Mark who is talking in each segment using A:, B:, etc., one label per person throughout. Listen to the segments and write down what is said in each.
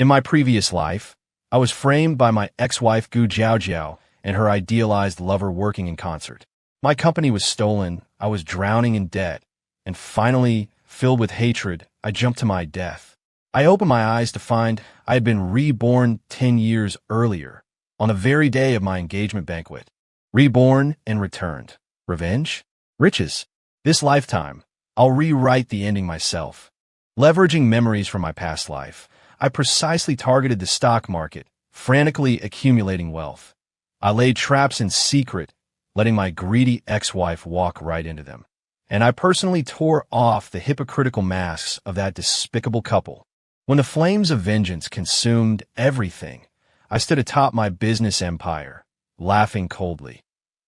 A: In my previous life, I was framed by my ex-wife Gu Jiaojiao and her idealized lover working in concert. My company was stolen, I was drowning in debt, and finally, filled with hatred, I jumped to my death. I opened my eyes to find I had been reborn 10 years earlier, on the very day of my engagement banquet. Reborn and returned. Revenge? Riches. This lifetime, I'll rewrite the ending myself. Leveraging memories from my past life, I precisely targeted the stock market, frantically accumulating wealth. I laid traps in secret, letting my greedy ex-wife walk right into them. And I personally tore off the hypocritical masks of that despicable couple. When the flames of vengeance consumed everything, I stood atop my business empire, laughing coldly.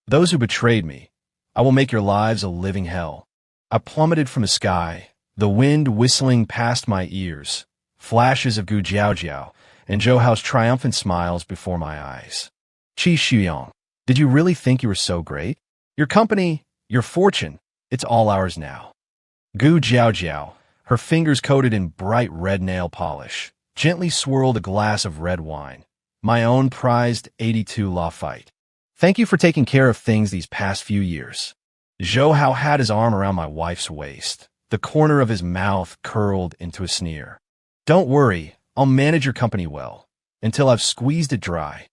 A: Those who betrayed me, I will make your lives a living hell. I plummeted from the sky, the wind whistling past my ears, flashes of Gu Jiaojiao and Zhou Hao's triumphant smiles before my eyes. Qi Shuyong, did you really think you were so great? Your company, your fortune, it's all ours now. Gu Jiaojiao, her fingers coated in bright red nail polish, gently swirled a glass of red wine. My own prized 82 Lafite. Thank you for taking care of things these past few years. Zhou Hao had his arm around my wife's waist, the corner of his mouth curled into a sneer. Don't worry, I'll manage your company well, until I've squeezed it dry.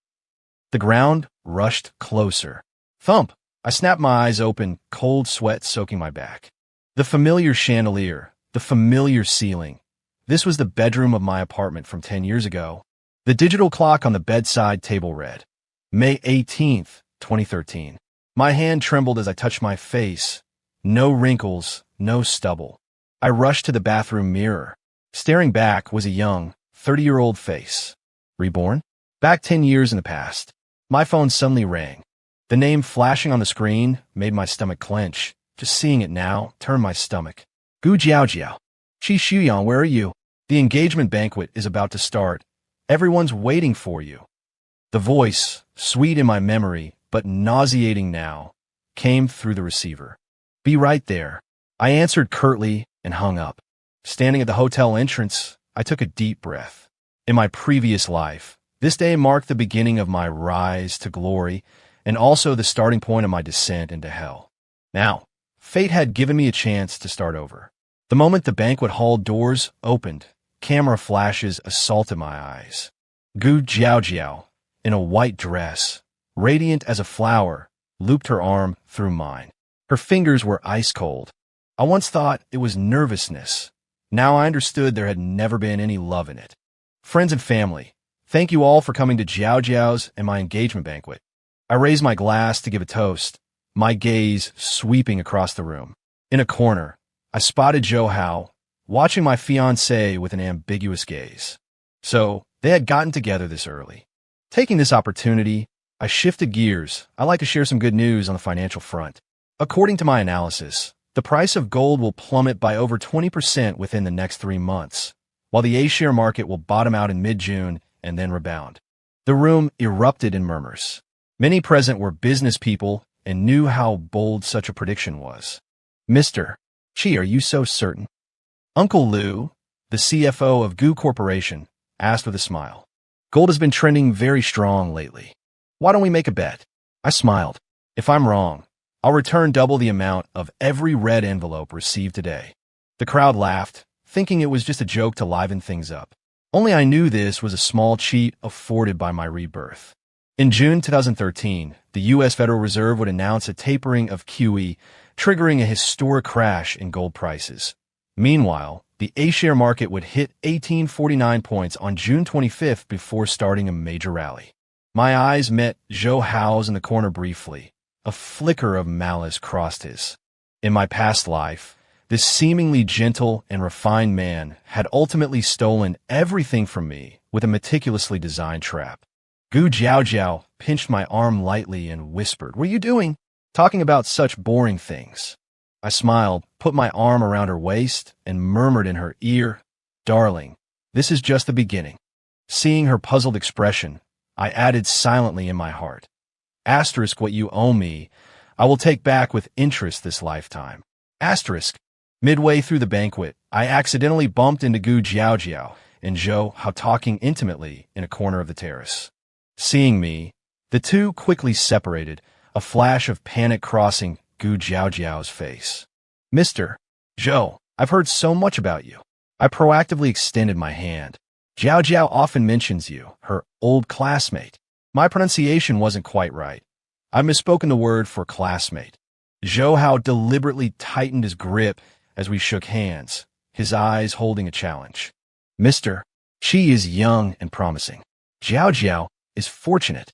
A: The ground rushed closer. Thump! I snapped my eyes open, cold sweat soaking my back. The familiar chandelier, the familiar ceiling. This was the bedroom of my apartment from 10 years ago. The digital clock on the bedside table read, May 18th, 2013. My hand trembled as I touched my face. No wrinkles, no stubble. I rushed to the bathroom mirror. Staring back was a young, 30-year-old face. Reborn? Back 10 years in the past. My phone suddenly rang. The name flashing on the screen made my stomach clench. Just seeing it now turned my stomach. Gu Jiaojiao. Qi Shuyang, where are you? The engagement banquet is about to start. Everyone's waiting for you. The voice, sweet in my memory, but nauseating now, came through the receiver. Be right there. I answered curtly and hung up. Standing at the hotel entrance, I took a deep breath. In my previous life, this day marked the beginning of my rise to glory and also the starting point of my descent into hell. Now, fate had given me a chance to start over. The moment the banquet hall doors opened, camera flashes assaulted my eyes. Gu Jiaojiao, in a white dress, radiant as a flower, looped her arm through mine. Her fingers were ice cold. I once thought it was nervousness. Now I understood there had never been any love in it. Friends and family, thank you all for coming to Jiaojiao's and my engagement banquet. I raised my glass to give a toast, my gaze sweeping across the room. In a corner, I spotted Zhou Hao, watching my fiancée with an ambiguous gaze. So, they had gotten together this early. Taking this opportunity, I shifted gears. I like to share some good news on the financial front. According to my analysis, the price of gold will plummet by over 20% within the next 3 months, while the A-share market will bottom out in mid-June and then rebound. The room erupted in murmurs. Many present were business people and knew how bold such a prediction was. Mr. Qi, are you so certain? Uncle Liu, the CFO of Gu Corporation, asked with a smile. Gold has been trending very strong lately. Why don't we make a bet? I smiled. If I'm wrong, I'll return double the amount of every red envelope received today. The crowd laughed, thinking it was just a joke to liven things up. Only I knew this was a small cheat afforded by my rebirth. In June 2013, the U.S. Federal Reserve would announce a tapering of QE, triggering a historic crash in gold prices. Meanwhile, the A-share market would hit 1849 points on June 25th before starting a major rally. My eyes met Zhou Hao's in the corner briefly. A flicker of malice crossed his. In my past life, this seemingly gentle and refined man had ultimately stolen everything from me with a meticulously designed trap. Gu Jiaojiao pinched my arm lightly and whispered, "What are you doing? Talking about such boring things." I smiled, put my arm around her waist, and murmured in her ear, "Darling, this is just the beginning." Seeing her puzzled expression, I added silently in my heart, "Asterisk what you owe me, I will take back with interest this lifetime." Asterisk. Midway through the banquet, I accidentally bumped into Gu Jiaojiao, and Zhou Hao talking intimately in a corner of the terrace. Seeing me, the two quickly separated, a flash of panic crossing Gu Jiaojiao's face. Mr. Zhou, I've heard so much about you. I proactively extended my hand. Jiao Jiao often mentions you, her old classmate. My pronunciation wasn't quite right. I misspoken the word for classmate. Zhou Hao deliberately tightened his grip as we shook hands, his eyes holding a challenge. Mr. She is young and promising. Jiao Jiao is fortunate.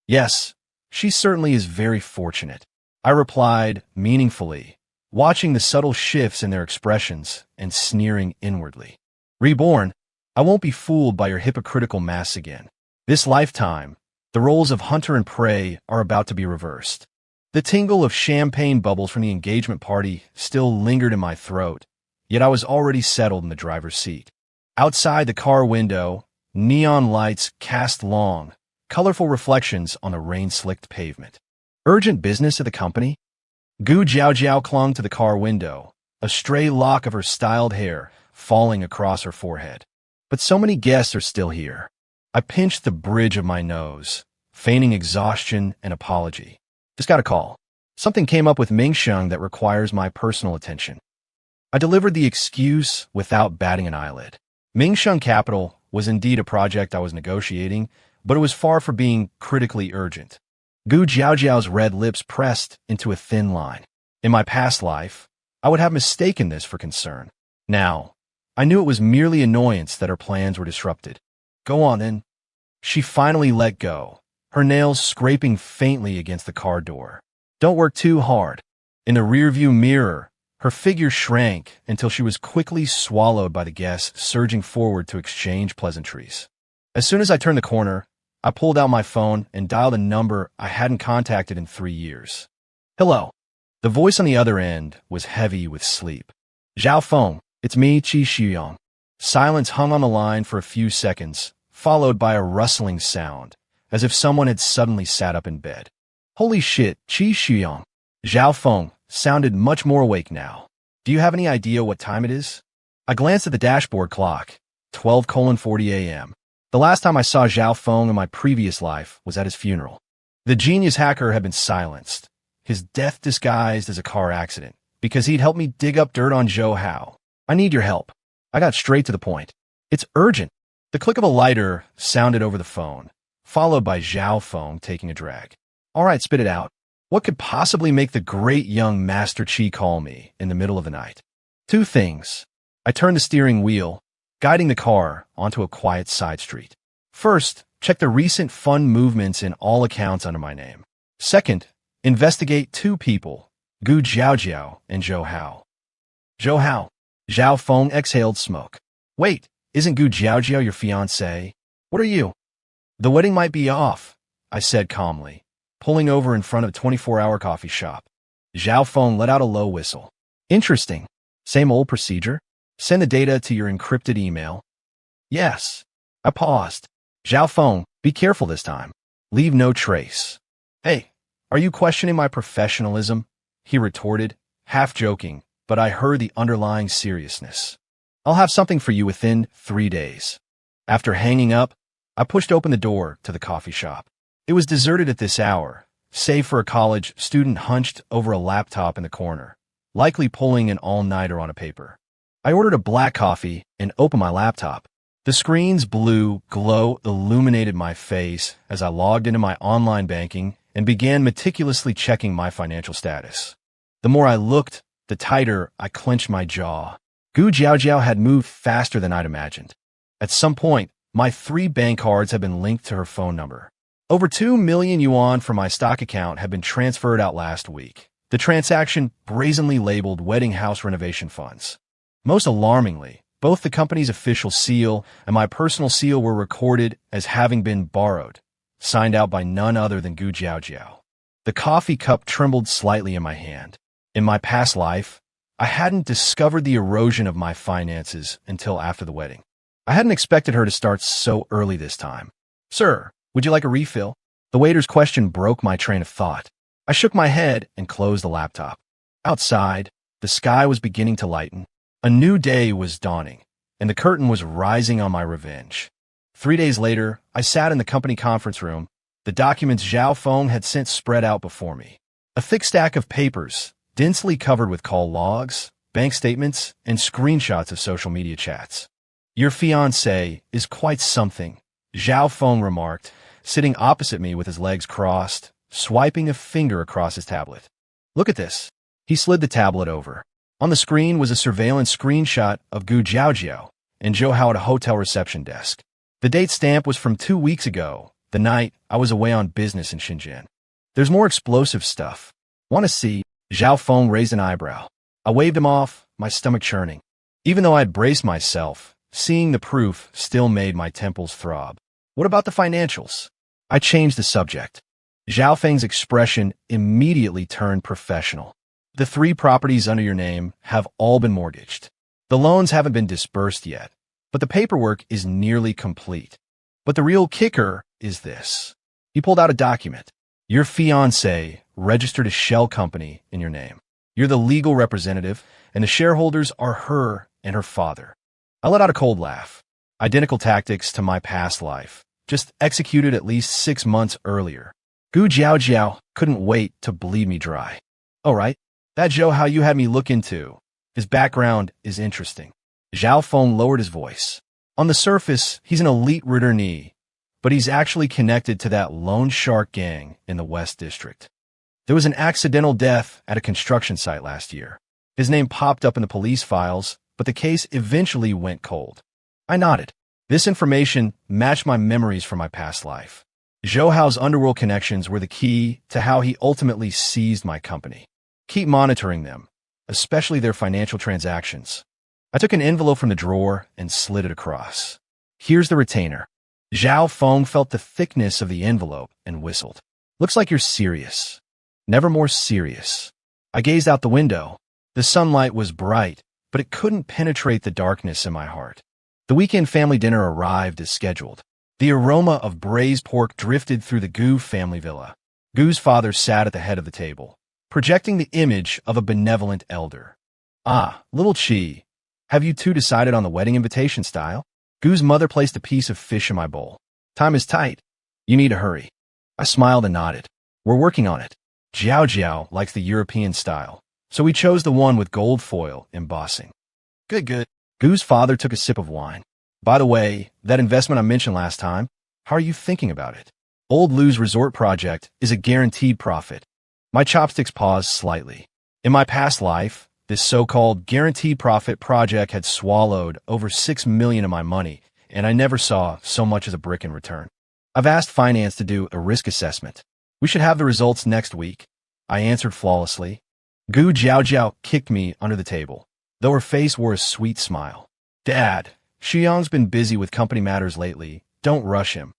A: Yes, she certainly is very fortunate. I replied meaningfully, watching the subtle shifts in their expressions and sneering inwardly. Reborn, I won't be fooled by your hypocritical masks again. This lifetime, the roles of hunter and prey are about to be reversed. The tingle of champagne bubbles from the engagement party still lingered in my throat, yet I was already settled in the driver's seat. Outside the car window, neon lights cast long, colorful reflections on the rain-slicked pavement. Urgent business at the company? Gu Jiaojiao clung to the car window, a stray lock of her styled hair falling across her forehead. But so many guests are still here. I pinched the bridge of my nose, feigning exhaustion and apology. Just got a call. Something came up with Mingsheng that requires my personal attention. I delivered the excuse without batting an eyelid. Mingsheng Capital was indeed a project I was negotiating, but it was far from being critically urgent. Gu Jiaojiao's red lips pressed into a thin line. In my past life, I would have mistaken this for concern. Now, I knew it was merely annoyance that her plans were disrupted. Go on, then. She finally let go, her nails scraping faintly against the car door. Don't work too hard. In the rearview mirror, her figure shrank until she was quickly swallowed by the guests surging forward to exchange pleasantries. As soon as I turned the corner, I pulled out my phone and dialed a number I hadn't contacted in 3 years. Hello. The voice on the other end was heavy with sleep. Zhao Feng, it's me, Qi Xuyong. Silence hung on the line for a few seconds, followed by a rustling sound, as if someone had suddenly sat up in bed. Holy shit, Qi Xuyong. Zhao Feng sounded much more awake now. Do you have any idea what time it is? I glanced at the dashboard clock, 12:40 a.m. The last time I saw Zhao Feng in my previous life was at his funeral. The genius hacker had been silenced, his death disguised as a car accident, because he'd helped me dig up dirt on Zhou Hao. I need your help. I got straight to the point. It's urgent. The click of a lighter sounded over the phone, followed by Zhao Feng taking a drag. All right, spit it out. What could possibly make the great young Master Qi call me in the middle of the night? 2 things. I turned the steering wheel, guiding the car onto a quiet side street. First, check the recent fund movements in all accounts under my name. Second, investigate 2 people, Gu Jiaojiao and Zhou Hao. Zhou Hao. Zhao Feng exhaled smoke. Wait, isn't Gu Jiaojiao your fiancé? What are you? The wedding might be off, I said calmly, pulling over in front of a 24-hour coffee shop. Zhao Feng let out a low whistle. Interesting. Same old procedure? Send the data to your encrypted email? Yes. I paused. Zhao Feng, be careful this time. Leave no trace. Hey, are you questioning my professionalism? He retorted, half joking, but I heard the underlying seriousness. I'll have something for you within 3 days. After hanging up, I pushed open the door to the coffee shop. It was deserted at this hour, save for a college student hunched over a laptop in the corner, likely pulling an all-nighter on a paper. I ordered a black coffee and opened my laptop. The screen's blue glow illuminated my face as I logged into my online banking and began meticulously checking my financial status. The more I looked, the tighter I clenched my jaw. Gu Jiaojiao had moved faster than I'd imagined. At some point, my 3 bank cards had been linked to her phone number. Over 2 million yuan from my stock account had been transferred out last week. The transaction brazenly labeled wedding house renovation funds. Most alarmingly, both the company's official seal and my personal seal were recorded as having been borrowed, signed out by none other than Gu Jiaojiao. The coffee cup trembled slightly in my hand. In my past life, I hadn't discovered the erosion of my finances until after the wedding. I hadn't expected her to start so early this time. Sir, would you like a refill? The waiter's question broke my train of thought. I shook my head and closed the laptop. Outside, the sky was beginning to lighten. A new day was dawning, and the curtain was rising on my revenge. 3 days later, I sat in the company conference room. The documents Zhao Feng had sent spread out before me. A thick stack of papers, densely covered with call logs, bank statements, and screenshots of social media chats. "Your fiancé is quite something," Zhao Feng remarked, sitting opposite me with his legs crossed, swiping a finger across his tablet. "Look at this." He slid the tablet over. On the screen was a surveillance screenshot of Gu Jiaojiao and Zhou Hao at a hotel reception desk. The date stamp was from 2 weeks ago, the night I was away on business in Shenzhen. "There's more explosive stuff. Want to see?" Zhao Feng raised an eyebrow. I waved him off, my stomach churning. Even though I had braced myself, seeing the proof still made my temples throb. "What about the financials?" I changed the subject. Zhao Feng's expression immediately turned professional. "The 3 properties under your name have all been mortgaged. The loans haven't been disbursed yet, but the paperwork is nearly complete. But the real kicker is this." He pulled out a document. "Your fiancé registered a shell company in your name. You're the legal representative, and the shareholders are her and her father." I let out a cold laugh. Identical tactics to my past life, just executed at least 6 months earlier. Gu Jiaojiao couldn't wait to bleed me dry. "Oh, right. That Zhou Hao you had me look into. His background is interesting." Zhao Feng lowered his voice. "On the surface, he's an elite returnee, but he's actually connected to that loan shark gang in the West District. There was an accidental death at a construction site last year. His name popped up in the police files, but the case eventually went cold." I nodded. This information matched my memories from my past life. Zhou Hao's underworld connections were the key to how he ultimately seized my company. Keep monitoring them, especially their financial transactions. I took an envelope from the drawer and slid it across. "Here's the retainer." Zhao Feng felt the thickness of the envelope and whistled. "Looks like you're serious." "Never more serious." I gazed out the window. The sunlight was bright, but it couldn't penetrate the darkness in my heart. The weekend family dinner arrived as scheduled. The aroma of braised pork drifted through the Gu family villa. Gu's father sat at the head of the table, projecting the image of a benevolent elder. "Ah, little Chi, have you two decided on the wedding invitation style?" Gu's mother placed a piece of fish in my bowl. "Time is tight. You need to hurry." I smiled and nodded. "We're working on it. Jiao Jiao likes the European style, so we chose the one with gold foil embossing." Good. Gu's father took a sip of wine. "By the way, that investment I mentioned last time, how are you thinking about it? Old Lou's resort project is a guaranteed profit." My chopsticks paused slightly. In my past life, this so-called guaranteed profit project had swallowed over $6 million of my money, and I never saw so much as a brick in return. "I've asked finance to do a risk assessment. We should have the results next week," I answered flawlessly. Gu Jiaojiao kicked me under the table, though her face wore a sweet smile. "Dad, Xiang's been busy with company matters lately. Don't rush him."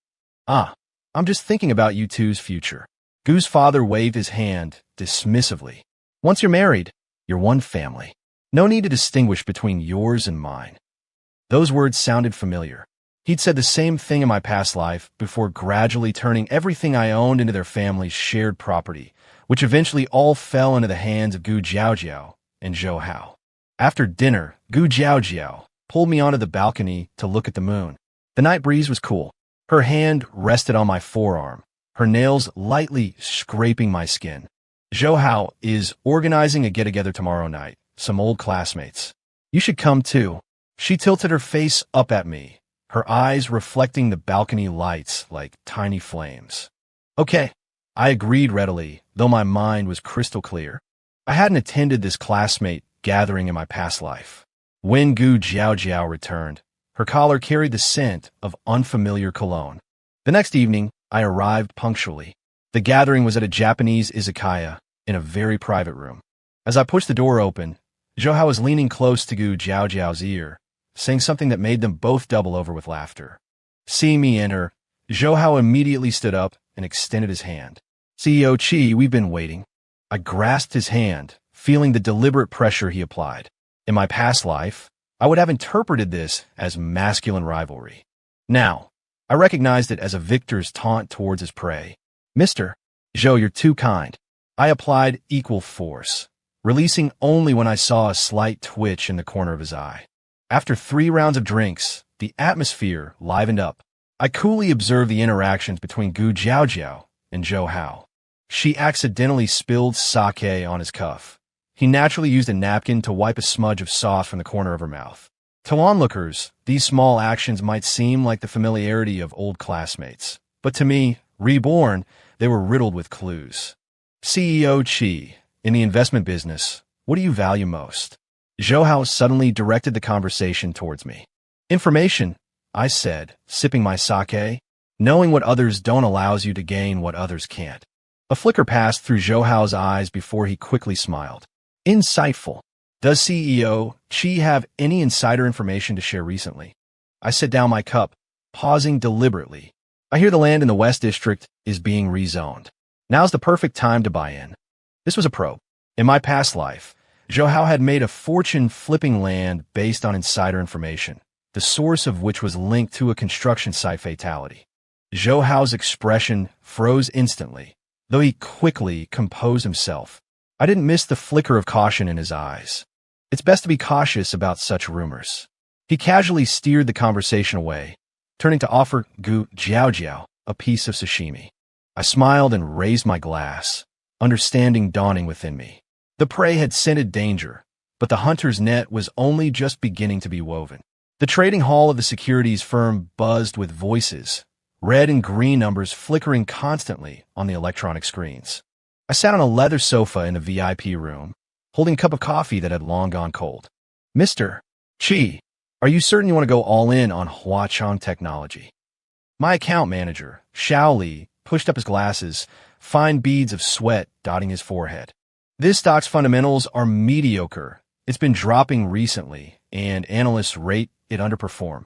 A: "Ah, I'm just thinking about you two's future." Gu's father waved his hand dismissively. "Once you're married, you're one family. No need to distinguish between yours and mine." Those words sounded familiar. He'd said the same thing in my past life before gradually turning everything I owned into their family's shared property, which eventually all fell into the hands of Gu Jiaojiao and Zhou Hao. After dinner, Gu Jiaojiao pulled me onto the balcony to look at the moon. The night breeze was cool. Her hand rested on my forearm, her nails lightly scraping my skin. "Zhou Hao is organizing a get-together tomorrow night. Some old classmates. You should come too." She tilted her face up at me, her eyes reflecting the balcony lights like tiny flames. "Okay," I agreed readily, though my mind was crystal clear. I hadn't attended this classmate gathering in my past life. When Gu Jiaojiao returned, her collar carried the scent of unfamiliar cologne. The next evening, I arrived punctually. The gathering was at a Japanese izakaya in a very private room. As I pushed the door open, Zhou Hao was leaning close to Gu Jiaojiao's ear, saying something that made them both double over with laughter. Seeing me enter, Zhou Hao immediately stood up and extended his hand. "CEO Chi, we've been waiting." I grasped his hand, feeling the deliberate pressure he applied. In my past life, I would have interpreted this as masculine rivalry. Now, I recognized it as a victor's taunt towards his prey. "Mr. Zhou, you're too kind." I applied equal force, releasing only when I saw a slight twitch in the corner of his eye. After 3 rounds of drinks, the atmosphere livened up. I coolly observed the interactions between Gu Jiaojiao and Zhou Hao. She accidentally spilled sake on his cuff. He naturally used a napkin to wipe a smudge of sauce from the corner of her mouth. To onlookers, these small actions might seem like the familiarity of old classmates. But to me, reborn, they were riddled with clues. CEO Qi, in the investment business, what do you value most? Zhou Hao suddenly directed the conversation towards me. Information, I said, sipping my sake. Knowing what others don't allows you to gain what others can't. A flicker passed through Zhou Hao's eyes before he quickly smiled. Insightful. Does CEO Qi have any insider information to share recently? I set down my cup, pausing deliberately. I hear the land in the West District is being rezoned. Now's the perfect time to buy in. This was a probe. In my past life, Zhou Hao had made a fortune flipping land based on insider information, the source of which was linked to a construction site fatality. Zhou Hao's expression froze instantly, though he quickly composed himself. I didn't miss the flicker of caution in his eyes. It's best to be cautious about such rumors. He casually steered the conversation away, turning to offer Gu Jiaojiao a piece of sashimi. I smiled and raised my glass, understanding dawning within me. The prey had scented danger, but the hunter's net was only just beginning to be woven. The trading hall of the securities firm buzzed with voices, red and green numbers flickering constantly on the electronic screens. I sat on a leather sofa in the VIP room, holding a cup of coffee that had long gone cold. Mr. Qi, are you certain you want to go all in on Huachong technology? My account manager, Xiao Li, pushed up his glasses, fine beads of sweat dotting his forehead. This stock's fundamentals are mediocre. It's been dropping recently, and analysts rate it underperform.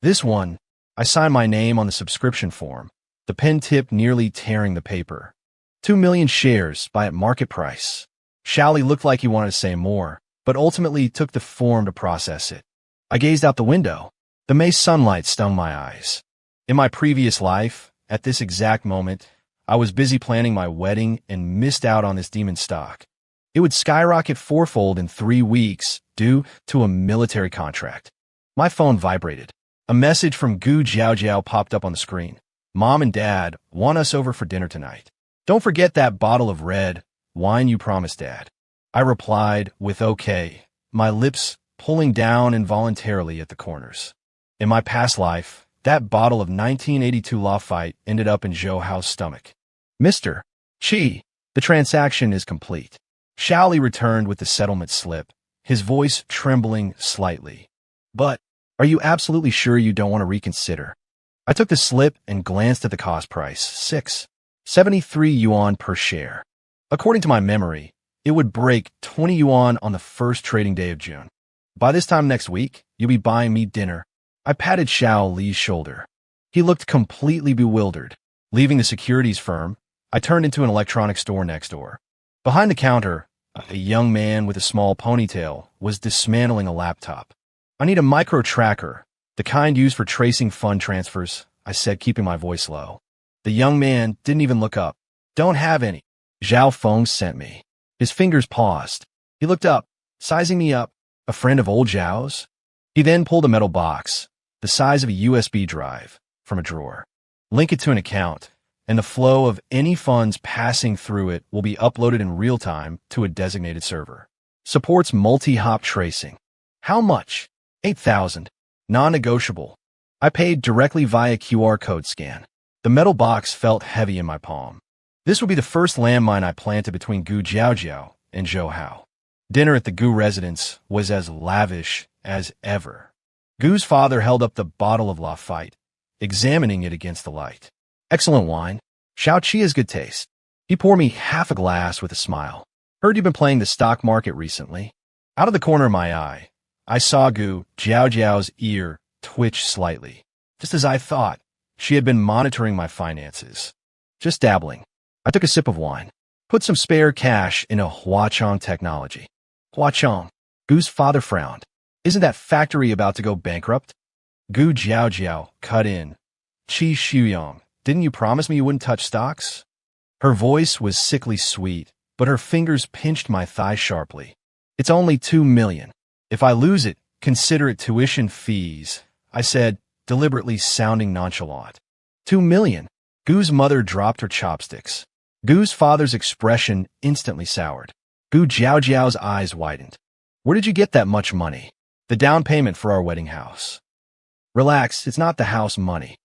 A: This one, I signed my name on the subscription form, the pen tip nearly tearing the paper. 2 million shares, buy at market price. Xiaoli looked like he wanted to say more, but ultimately took the form to process it. I gazed out the window. The May sunlight stung my eyes. In my previous life, at this exact moment, I was busy planning my wedding and missed out on this demon stock. It would skyrocket fourfold in 3 weeks due to a military contract. My phone vibrated. A message from Gu Jiaojiao popped up on the screen. Mom and Dad want us over for dinner tonight. Don't forget that bottle of red wine you promised, Dad. I replied with okay, my lips pulling down involuntarily at the corners. In my past life, that bottle of 1982 Lafite ended up in Zhou Hao's stomach. Mr. Qi, the transaction is complete. Xiaoli returned with the settlement slip, his voice trembling slightly. But, are you absolutely sure you don't want to reconsider? I took the slip and glanced at the cost price, 673 yuan per share. According to my memory, it would break 20 yuan on the first trading day of June. By this time next week, you'll be buying me dinner. I patted Xiao Li's shoulder. He looked completely bewildered. Leaving the securities firm, I turned into an electronics store next door. Behind the counter, a young man with a small ponytail was dismantling a laptop. I need a micro tracker, the kind used for tracing fund transfers, I said, keeping my voice low. The young man didn't even look up. Don't have any. Zhao Feng sent me. His fingers paused. He looked up, sizing me up. A friend of old Zhao's? He then pulled a metal box, the size of a USB drive, from a drawer. Link it to an account, and the flow of any funds passing through it will be uploaded in real time to a designated server. Supports multi-hop tracing. How much? 8,000. Non-negotiable. I paid directly via QR code scan. The metal box felt heavy in my palm. This would be the first landmine I planted between Gu Jiaojiao and Zhou Hao. Dinner at the Gu residence was as lavish as ever. Gu's father held up the bottle of Lafite, examining it against the light. Excellent wine. Xiao Qi has good taste. He poured me half a glass with a smile. Heard you've been playing the stock market recently. Out of the corner of my eye, I saw Gu Jiaojiao's ear twitch slightly. Just as I thought, she had been monitoring my finances. Just dabbling. I took a sip of wine. Put some spare cash into Huachong technology. Huachong. Gu's father frowned. Isn't that factory about to go bankrupt? Gu Jiaojiao cut in. Qi Shuyong, didn't you promise me you wouldn't touch stocks? Her voice was sickly sweet, but her fingers pinched my thigh sharply. It's only 2 million. If I lose it, Consider it tuition fees, I said, deliberately sounding nonchalant. 2 million. Gu's mother dropped her chopsticks. Gu's father's expression instantly soured. Gu Jiaojiao's eyes widened. Where did you get that much money? The down payment for our wedding house. Relax, it's not the house money.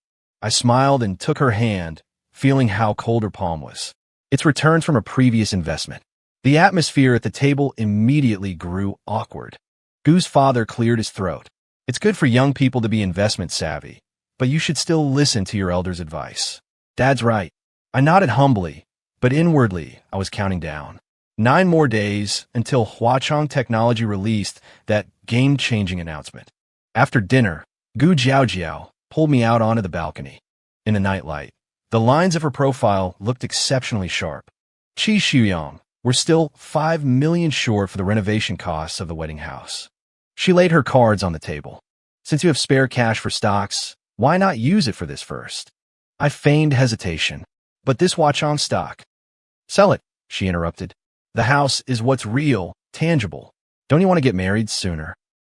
A: I smiled and took her hand, feeling how cold her palm was. It's returns from a previous investment. The atmosphere at the table immediately grew awkward. Gu's father cleared his throat. It's good for young people to be investment savvy, but you should still listen to your elders' advice. Dad's right. I nodded humbly, but inwardly I was counting down. 9 more days until Huachong Technology released that game-changing announcement. After dinner, Gu Jiaojiao pulled me out onto the balcony. In the nightlight, the lines of her profile looked exceptionally sharp. Qi Shuyong were still 5 million short for the renovation costs of the wedding house. She laid her cards on the table. Since you have spare cash for stocks, why not use it for this first? I feigned hesitation. But this Huachong stock. Sell it, she interrupted. The house is what's real, tangible. Don't you want to get married sooner?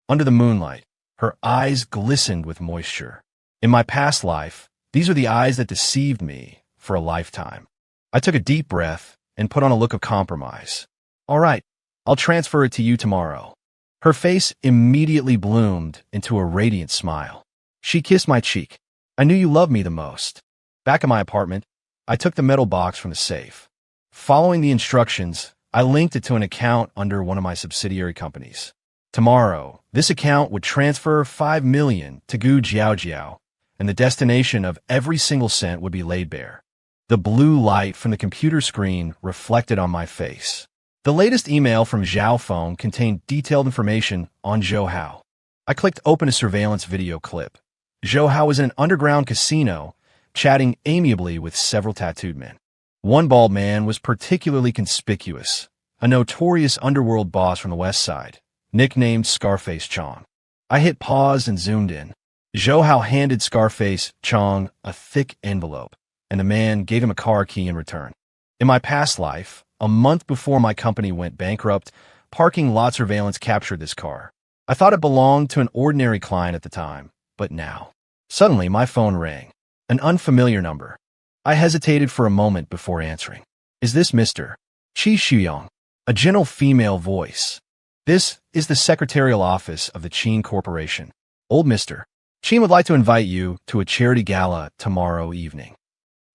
A: Under the moonlight, her eyes glistened with moisture. In my past life, these were the eyes that deceived me for a lifetime. I took a deep breath and put on a look of compromise. All right, I'll transfer it to you tomorrow. Her face immediately bloomed into a radiant smile. She kissed my cheek. I knew you loved me the most. Back in my apartment, I took the metal box from the safe. Following the instructions, I linked it to an account under one of my subsidiary companies. Tomorrow, this account would transfer 5 million to Gu Jiaojiao, and the destination of every single cent would be laid bare. The blue light from the computer screen reflected on my face. The latest email from Zhao Feng contained detailed information on Zhou Hao. I clicked open a surveillance video clip. Zhou Hao was in an underground casino, chatting amiably with several tattooed men. One bald man was particularly conspicuous, a notorious underworld boss from the west side, nicknamed Scarface Chong. I hit pause and zoomed in. Zhou Hao handed Scarface Chong a thick envelope, and the man gave him a car key in return. In my past life, a month before my company went bankrupt, parking lot surveillance captured this car. I thought it belonged to an ordinary client at the time, but now. Suddenly, my phone rang. An unfamiliar number. I hesitated for a moment before answering. Is this Mr. Qi Shuyong? A gentle female voice. This is the secretarial office of the Qin Corporation. Old Mr. Qin would like to invite you to a charity gala tomorrow evening.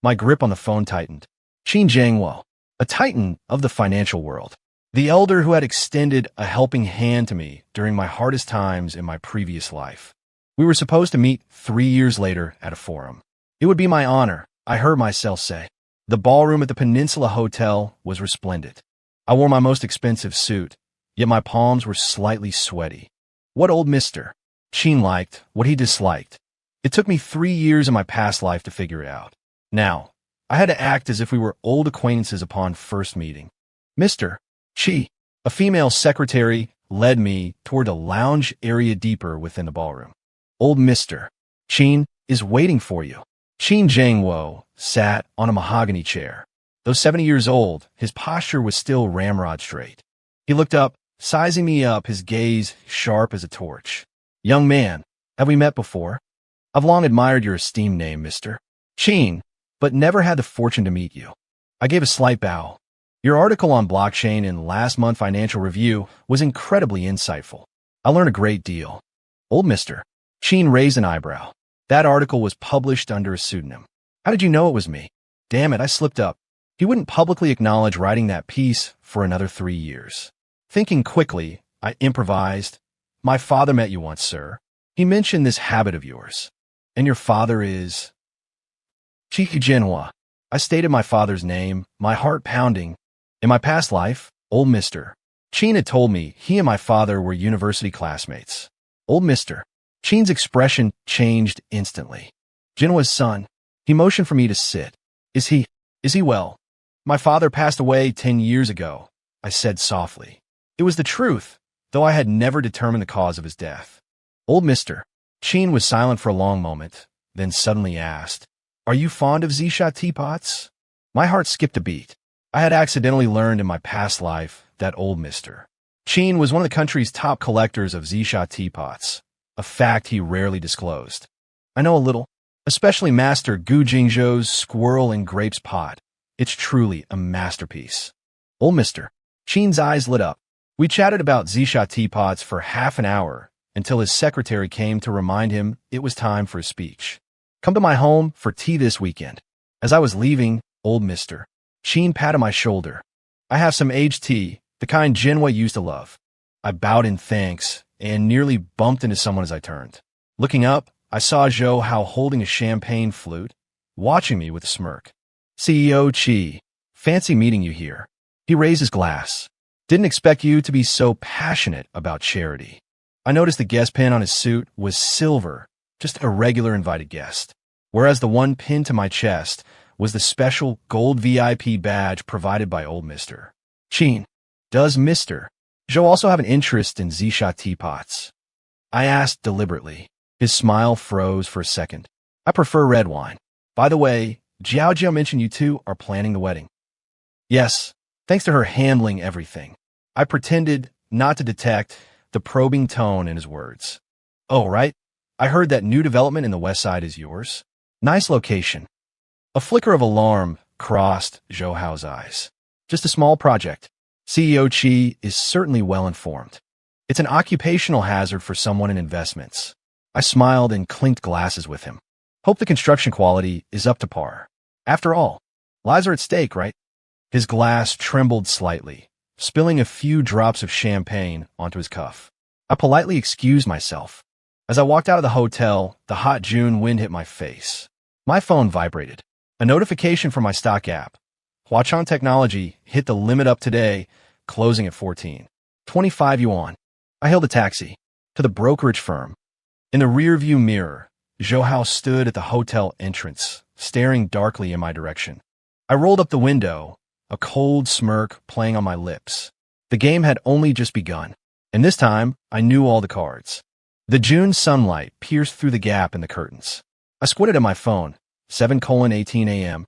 A: My grip on the phone tightened. Qin Jiangwo, a titan of the financial world. The elder who had extended a helping hand to me during my hardest times in my previous life. We were supposed to meet 3 years later at a forum. It would be my honor, I heard myself say. The ballroom at the Peninsula Hotel was resplendent. I wore my most expensive suit, yet my palms were slightly sweaty. What old Mr. Qin liked, what he disliked. It took me 3 years in my past life to figure it out. Now, I had to act as if we were old acquaintances upon first meeting. Mr. Qi, a female secretary, led me toward a lounge area deeper within the ballroom. Old Mr. Qin is waiting for you. Qin Jiangwo sat on a mahogany chair. Though 70 years old, his posture was still ramrod straight. He looked up, sizing me up, his gaze sharp as a torch. Young man, have we met before? I've long admired your esteemed name, Mr. Qin, but never had the fortune to meet you. I gave a slight bow. Your article on blockchain in last month's Financial Review was incredibly insightful. I learned a great deal. Old Mr. Qin raised an eyebrow. That article was published under a pseudonym. How did you know it was me? Damn it, I slipped up. He wouldn't publicly acknowledge writing that piece for another 3 years. Thinking quickly, I improvised. My father met you once, sir. He mentioned this habit of yours. And your father is... Qi Jianhua. I stated my father's name, my heart pounding. In my past life, old Mr. Qin had told me he and my father were university classmates. Old Mr. Qin's expression changed instantly. Jinhua's son. He motioned for me to sit. Is he well? My father passed away 10 years ago, I said softly. It was the truth, though I had never determined the cause of his death. Old Mr. Qin was silent for a long moment, then suddenly asked, Are you fond of Zisha teapots? My heart skipped a beat. I had accidentally learned in my past life that old Mr. Qin was one of the country's top collectors of Zisha teapots, a fact he rarely disclosed. I know a little, especially Master Gu Jingzhou's Squirrel and Grapes pot. It's truly a masterpiece. Old Mister. Qin's eyes lit up. We chatted about Zisha teapots for half an hour until his secretary came to remind him it was time for his speech. Come to my home for tea this weekend. As I was leaving, Old Mister. Qin patted my shoulder. I have some aged tea, the kind Jinwei used to love. I bowed in thanks and nearly bumped into someone as I turned. Looking up, I saw Zhou Hao holding a champagne flute, watching me with a smirk. CEO Qi, fancy meeting you here. He raised his glass. Didn't expect you to be so passionate about charity. I noticed the guest pin on his suit was silver, just a regular invited guest, whereas the one pinned to my chest was the special gold VIP badge provided by Old Mister. Qin, does Mr. Zhou also have an interest in Zisha teapots? I asked deliberately. His smile froze for a second. I prefer red wine. By the way, Jiao mentioned you two are planning the wedding. Yes, thanks to her handling everything. I pretended not to detect the probing tone in his words. Oh, right. I heard that new development in the west side is yours. Nice location. A flicker of alarm crossed Zhou Hao's eyes. Just a small project. CEO Qi is certainly well informed. It's an occupational hazard for someone in investments. I smiled and clinked glasses with him. Hope the construction quality is up to par. After all, lives are at stake, right? His glass trembled slightly, spilling a few drops of champagne onto his cuff. I politely excused myself. As I walked out of the hotel, the hot June wind hit my face. My phone vibrated. A notification from my stock app. Huachan Technology hit the limit up today, closing at 14.25 yuan. I hailed a taxi to the brokerage firm. In the rearview mirror, Zhou Hao stood at the hotel entrance, staring darkly in my direction. I rolled up the window, a cold smirk playing on my lips. The game had only just begun, and this time I knew all the cards. The June sunlight pierced through the gap in the curtains. I squinted at my phone, 7:18 a.m.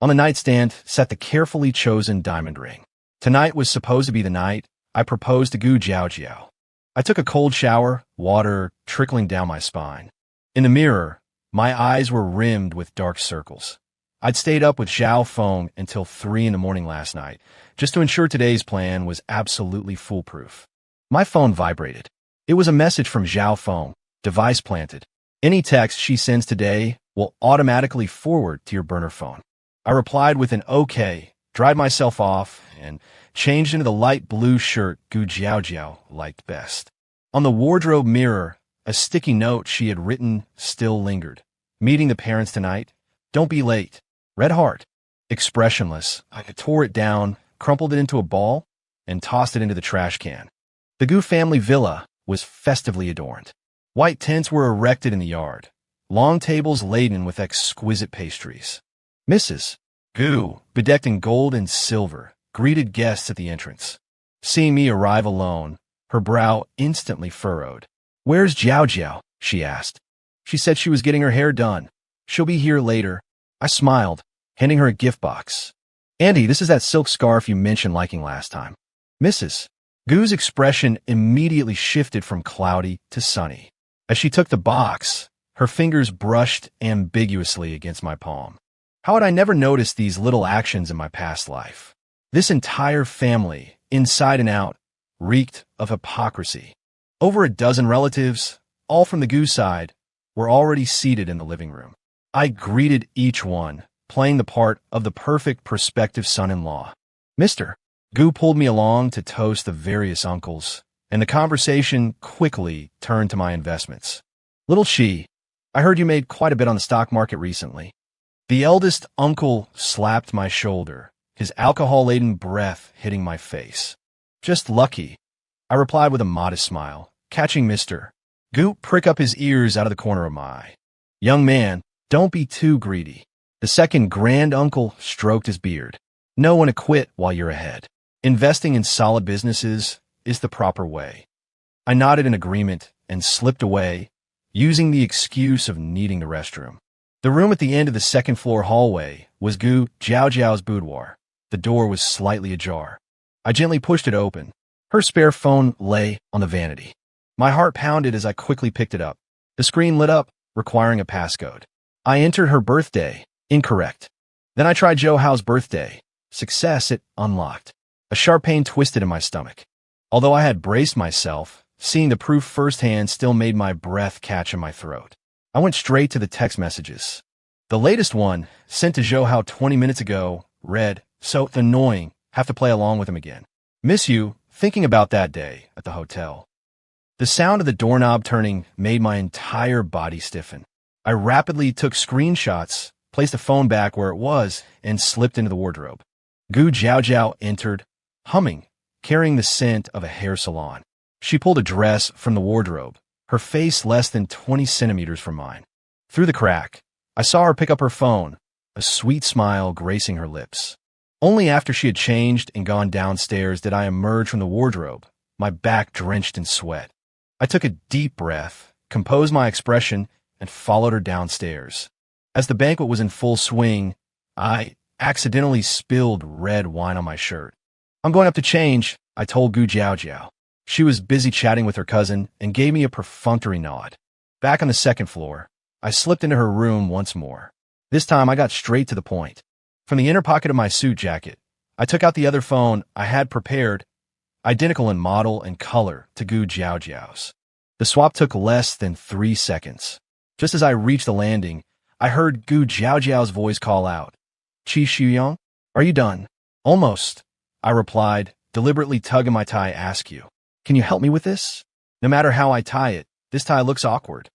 A: On the nightstand sat the carefully chosen diamond ring. Tonight was supposed to be the night I proposed to Gu Jiao. I took a cold shower, water trickling down my spine. In the mirror, my eyes were rimmed with dark circles. I'd stayed up with Zhao Feng until 3 in the morning last night, just to ensure today's plan was absolutely foolproof. My phone vibrated. It was a message from Zhao Feng, device planted. Any text she sends today will automatically forward to your burner phone. I replied with an okay, dried myself off, and changed into the light blue shirt Gu Jiao liked best. On the wardrobe mirror, a sticky note she had written still lingered. Meeting the parents tonight. Don't be late. Red heart. Expressionless, I tore it down, crumpled it into a ball, and tossed it into the trash can. The Gu family villa was festively adorned. White tents were erected in the yard, long tables laden with exquisite pastries. Mrs. Gu, bedecked in gold and silver, greeted guests at the entrance. Seeing me arrive alone, her brow instantly furrowed. Where's Jiao? She asked. She said she was getting her hair done. She'll be here later. I smiled, handing her a gift box. Andy, this is that silk scarf you mentioned liking last time. Mrs. Gu's expression immediately shifted from cloudy to sunny. As she took the box, her fingers brushed ambiguously against my palm. How had I never noticed these little actions in my past life? This entire family, inside and out, reeked of hypocrisy. Over a dozen relatives, all from the Gu side, were already seated in the living room. I greeted each one, playing the part of the perfect prospective son-in-law. Mr. Gu pulled me along to toast the various uncles, and the conversation quickly turned to my investments. Little Qi, I heard you made quite a bit on the stock market recently. The eldest uncle slapped my shoulder, his alcohol-laden breath hitting my face. Just lucky, I replied with a modest smile, catching Mr. Gu prick up his ears out of the corner of my eye. Young man, don't be too greedy. The second grand uncle stroked his beard. Know when to quit while you're ahead. Investing in solid businesses is the proper way. I nodded in agreement and slipped away, using the excuse of needing the restroom. The room at the end of the second-floor hallway was Gu Jiao's boudoir. The door was slightly ajar. I gently pushed it open. Her spare phone lay on the vanity. My heart pounded as I quickly picked it up. The screen lit up, requiring a passcode. I entered her birthday. Incorrect. Then I tried Zhou Hao's birthday. Success, it unlocked. A sharp pain twisted in my stomach. Although I had braced myself, seeing the proof firsthand still made my breath catch in my throat. I went straight to the text messages. The latest one, sent to Zhou Hao 20 minutes ago, read, "So annoying, have to play along with him again. Miss you, thinking about that day at the hotel." The sound of the doorknob turning made my entire body stiffen. I rapidly took screenshots, placed the phone back where it was, and slipped into the wardrobe. Gu Jiaojiao entered, humming, carrying the scent of a hair salon. She pulled a dress from the wardrobe, her face less than 20 centimeters from mine. Through the crack, I saw her pick up her phone, a sweet smile gracing her lips. Only after she had changed and gone downstairs did I emerge from the wardrobe, my back drenched in sweat. I took a deep breath, composed my expression, and followed her downstairs. As the banquet was in full swing, I accidentally spilled red wine on my shirt. "I'm going up to change," I told Gu Jiaojiao. She was busy chatting with her cousin and gave me a perfunctory nod. Back on the second floor, I slipped into her room once more. This time I got straight to the point. From the inner pocket of my suit jacket, I took out the other phone I had prepared, identical in model and color to Gu Jiaojiao's. The swap took less than 3 seconds. Just as I reached the landing, I heard Gu Jiaojiao's voice call out, "Qi Shuyong, are you done?" "Almost," I replied, deliberately tugging my tie. "Ask you, can you help me with this? No matter how I tie it, this tie looks awkward."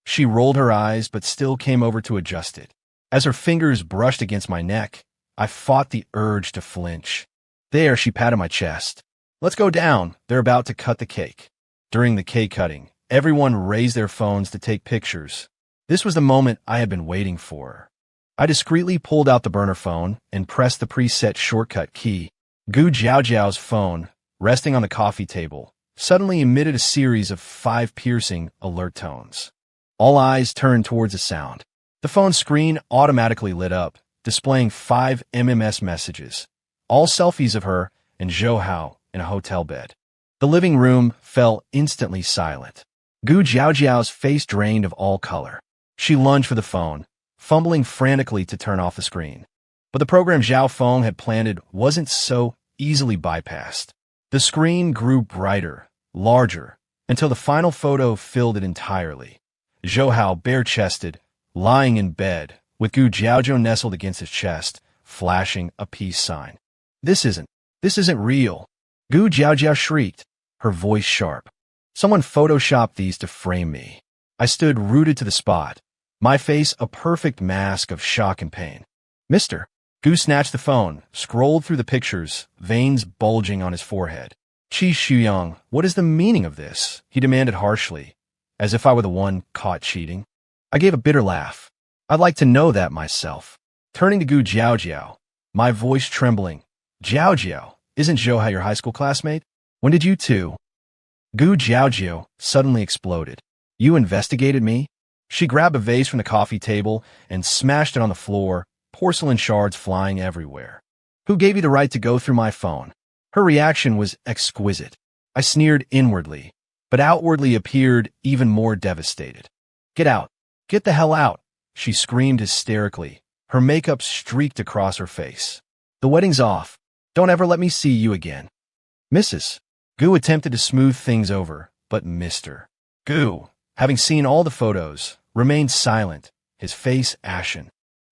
A: She rolled her eyes but still came over to adjust it. As her fingers brushed against my neck, I fought the urge to flinch. "There," she patted my chest. "Let's go down. They're about to cut the cake." During the cake cutting, everyone raised their phones to take pictures. This was the moment I had been waiting for. I discreetly pulled out the burner phone and pressed the preset shortcut key. Gu Jiaojiao's phone, resting on the coffee table, suddenly emitted a series of 5 piercing alert tones. All eyes turned towards the sound. The phone screen automatically lit up, displaying 5 MMS messages, all selfies of her and Zhou Hao in a hotel bed. The living room fell instantly silent. Gu Jiaojiao's face drained of all color. She lunged for the phone, fumbling frantically to turn off the screen. But the program Zhao Feng had planted wasn't so easily bypassed. The screen grew brighter, larger, until the final photo filled it entirely. Zhou Hao, bare-chested, lying in bed, with Gu Jiaojiao nestled against his chest, flashing a peace sign. This isn't real." Gu Jiaojiao shrieked, her voice sharp. "Someone photoshopped these to frame me." I stood rooted to the spot, my face a perfect mask of shock and pain. "Mister." Gu snatched the phone, scrolled through the pictures, veins bulging on his forehead. "Qi Shuyang, what is the meaning of this?" he demanded harshly, as if I were the one caught cheating. I gave a bitter laugh. "I'd like to know that myself." Turning to Gu Jiaojiao, my voice trembling, "Jiaojiao, isn't Zhou Hao your high school classmate? When did you two?" Gu Jiaojiao suddenly exploded. "You investigated me?" She grabbed a vase from the coffee table and smashed it on the floor, porcelain shards flying everywhere. "Who gave you the right to go through my phone?" Her reaction was exquisite. I sneered inwardly, but outwardly appeared even more devastated. "Get out! Get the hell out!" she screamed hysterically, her makeup streaked across her face. "The wedding's off. Don't ever let me see you again." "Mrs." Gu attempted to smooth things over, but Mr. Gu, having seen all the photos, remained silent, his face ashen.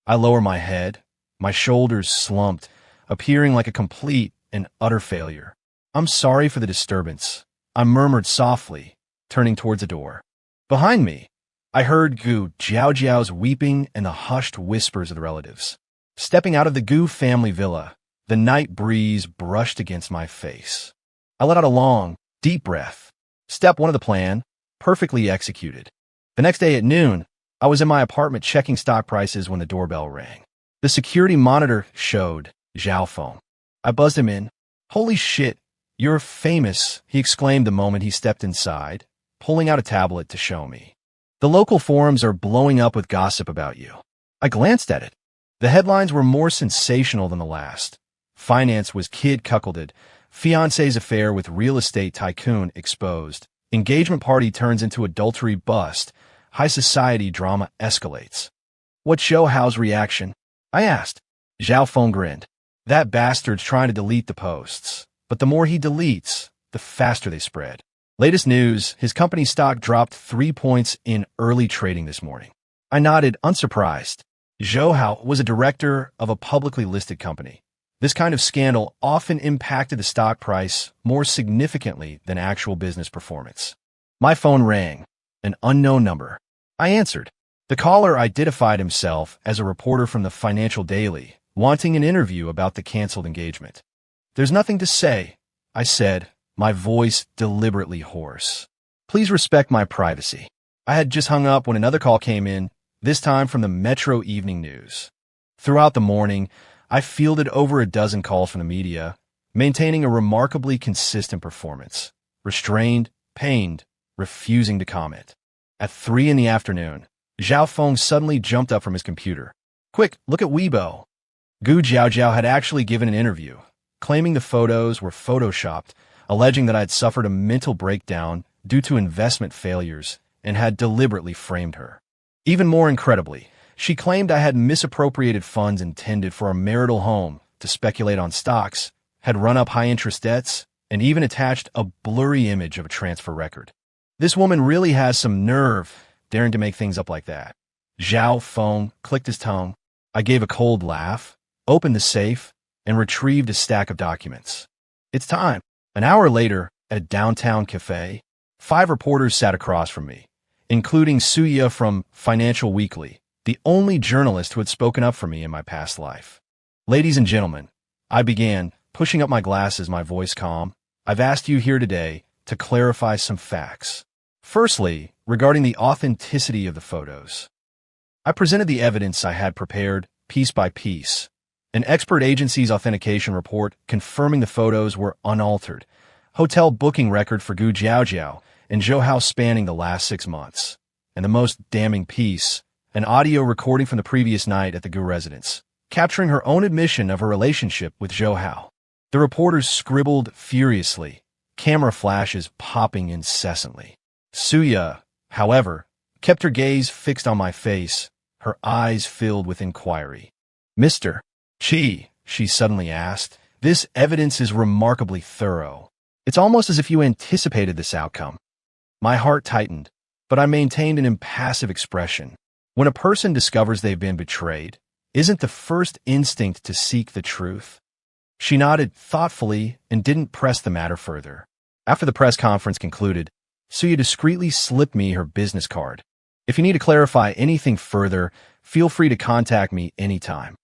A: I lowered my head, my shoulders slumped, appearing like a complete and utter failure. "I'm sorry for the disturbance," I murmured softly, turning towards the door. Behind me, I heard Gu Jiaojiao's weeping and the hushed whispers of the relatives. Stepping out of the Gu family villa, the night breeze brushed against my face. I let out a long, deep breath. Step 1 of the plan, perfectly executed. The next day at noon, I was in my apartment checking stock prices when the doorbell rang. The security monitor showed Zhao Feng. I buzzed him in. "Holy shit, you're famous," he exclaimed the moment he stepped inside, pulling out a tablet to show me. "The local forums are blowing up with gossip about you." I glanced at it. The headlines were more sensational than the last. Finance was kid-cuckolded, Fiancé's affair with real estate tycoon exposed. Engagement party turns into adultery bust. High society drama escalates. What's Zhou Hao's reaction? I asked. Zhao Feng grinned. That bastard's trying to delete the posts. But the more he deletes, the faster they spread. Latest news, his company's stock dropped 3 points in early trading this morning. I nodded, unsurprised. Zhou Hao was a director of a publicly listed company. This kind of scandal often impacted the stock price more significantly than actual business performance. My phone rang. An unknown number. I answered. The caller identified himself as a reporter from the Financial Daily, wanting an interview about the canceled engagement. There's nothing to say, I said, my voice deliberately hoarse. Please respect my privacy. I had just hung up when another call came in, this time from the Metro Evening News. Throughout the morning, I fielded over a dozen calls from the media, maintaining a remarkably consistent performance. Restrained, pained, refusing to comment. At 3 in the afternoon, Zhao Feng suddenly jumped up from his computer. Quick, look at Weibo. Gu Jiaojiao had actually given an interview, claiming the photos were photoshopped, alleging that I had suffered a mental breakdown due to investment failures and had deliberately framed her. Even more incredibly, she claimed I had misappropriated funds intended for a marital home to speculate on stocks, had run up high-interest debts, and even attached a blurry image of a transfer record. This woman really has some nerve, daring to make things up like that. Zhao Feng clicked his tongue. I gave a cold laugh, opened the safe, and retrieved a stack of documents. It's time. An hour later, at a downtown cafe, 5 reporters sat across from me, including Suya from Financial Weekly, the only journalist who had spoken up for me in my past life. Ladies and gentlemen, I began, pushing up my glasses, my voice calm. I've asked you here today to clarify some facts. Firstly, regarding the authenticity of the photos. I presented the evidence I had prepared, piece by piece. An expert agency's authentication report confirming the photos were unaltered. Hotel booking record for Gu Jiaojiao and Zhou Hao spanning the last 6 months. And the most damning piece, an audio recording from the previous night at the Gu residence, capturing her own admission of her relationship with Zhou Hao. The reporters scribbled furiously, camera flashes popping incessantly. Suya, however, kept her gaze fixed on my face, her eyes filled with inquiry. Mr. Chi, she suddenly asked, this evidence is remarkably thorough. It's almost as if you anticipated this outcome. My heart tightened, but I maintained an impassive expression. When a person discovers they've been betrayed, isn't the first instinct to seek the truth? She nodded thoughtfully and didn't press the matter further. After the press conference concluded, Suya discreetly slipped me her business card. If you need to clarify anything further, feel free to contact me anytime.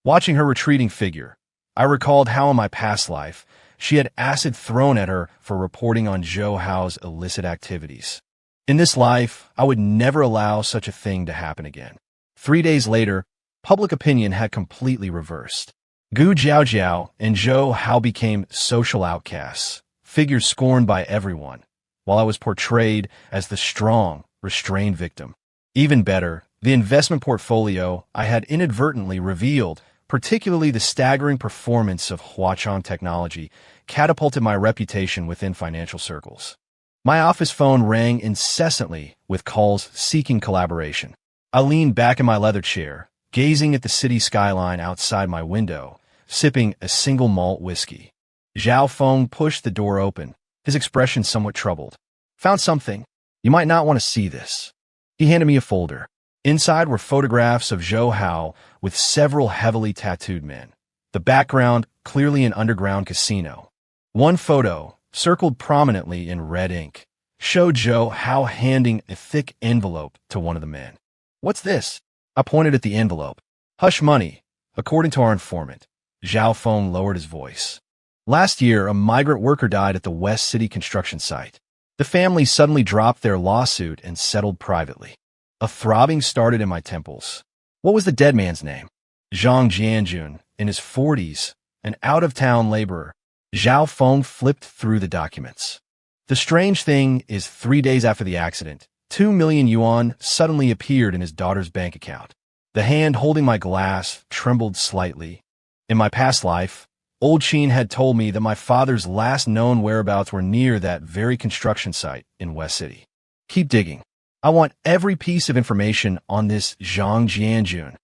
A: Watching her retreating figure, I recalled how in my past life, she had acid thrown at her for reporting on Zhou Hao's illicit activities. In this life, I would never allow such a thing to happen again. 3 days later, public opinion had completely reversed. Gu Jiaojiao and Zhou Hao became social outcasts, figures scorned by everyone, while I was portrayed as the strong, restrained victim. Even better, the investment portfolio I had inadvertently revealed, particularly the staggering performance of Huachang Technology, catapulted my reputation within financial circles. My office phone rang incessantly with calls seeking collaboration. I leaned back in my leather chair, gazing at the city skyline outside my window, sipping a single malt whiskey. Zhao Feng pushed the door open, his expression somewhat troubled. Found something. You might not want to see this. He handed me a folder. Inside were photographs of Zhou Hao with several heavily tattooed men. The background, clearly an underground casino. One photo, circled prominently in red ink, showed Zhou Hao handing a thick envelope to one of the men. What's this? I pointed at the envelope. Hush money, according to our informant. Zhao Feng lowered his voice. Last year, a migrant worker died at the West City construction site. The family suddenly dropped their lawsuit and settled privately. A throbbing started in my temples. What was the dead man's name? Zhang Jianjun, in his 40s, an out-of-town laborer. Zhao Feng flipped through the documents. The strange thing is 3 days after the accident, 2 million yuan suddenly appeared in his daughter's bank account. The hand holding my glass trembled slightly. In my past life, Old Sheen had told me that my father's last known whereabouts were near that very construction site in West City. Keep digging. I want every piece of information on this Zhang Jianjun.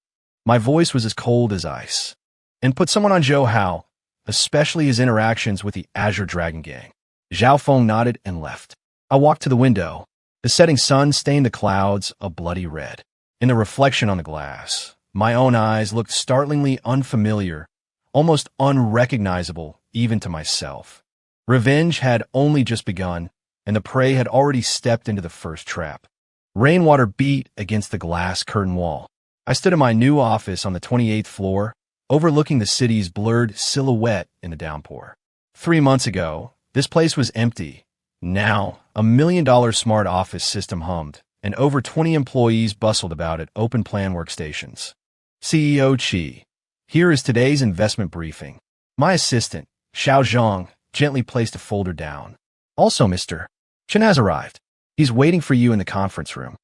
A: My voice was as cold as ice. And put someone on Zhou Hao, especially his interactions with the Azure Dragon Gang. Zhao Feng nodded and left. I walked to the window. The setting sun stained the clouds a bloody red. In the reflection on the glass, my own eyes looked startlingly unfamiliar, almost unrecognizable even to myself. Revenge had only just begun, and the prey had already stepped into the first trap. Rainwater beat against the glass curtain wall. I stood in my new office on the 28th floor, overlooking the city's blurred silhouette in the downpour. 3 months ago, this place was empty. Now, $1 million smart office system hummed, and over 20 employees bustled about at open-plan workstations. CEO Qi. Here is today's investment briefing. My assistant, Xiao Zhang, gently placed a folder down. Also, Mr. Chen has arrived. He's waiting for you in the conference room.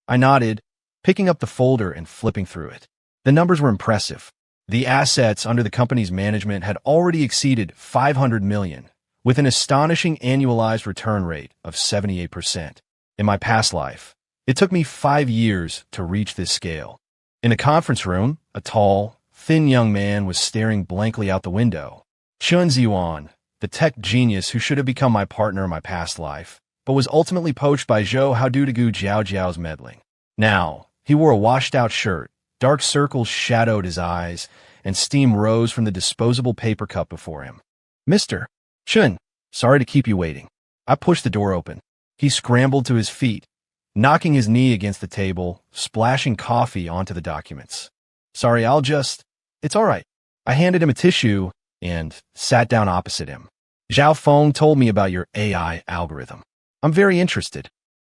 A: I nodded, picking up the folder and flipping through it. The numbers were impressive. The assets under the company's management had already exceeded $500 million, with an astonishing annualized return rate of 78%. In my past life, it took me 5 years to reach this scale. In the conference room, a tall, thin young man was staring blankly out the window. Chun Ziyuan, the tech genius who should have become my partner in my past life, but was ultimately poached by Zhou Hao due to Gu Jiaojiao's meddling. Now, he wore a washed-out shirt, dark circles shadowed his eyes, and steam rose from the disposable paper cup before him. Mr. Chun, sorry to keep you waiting. I pushed the door open. He scrambled to his feet, knocking his knee against the table, splashing coffee onto the documents. Sorry, It's all right. I handed him a tissue and sat down opposite him. Zhao Feng told me about your AI algorithm. I'm very interested.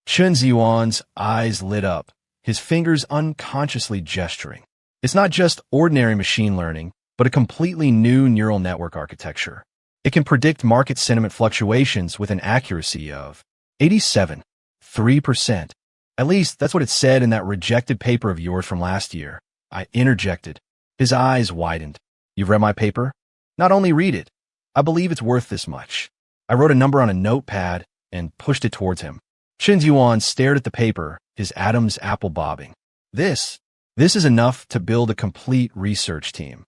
A: Chun Ziyuan's eyes lit up, his fingers unconsciously gesturing. It's not just ordinary machine learning, but a completely new neural network architecture. It can predict market sentiment fluctuations with an accuracy of 87.3%. At least that's what it said in that rejected paper of yours from last year. I interjected. His eyes widened. You've read my paper? Not only read it, I believe it's worth this much. I wrote a number on a notepad and pushed it towards him. Chen Ziyuan stared at the paper, his Adam's apple bobbing. This is enough to build a complete research team.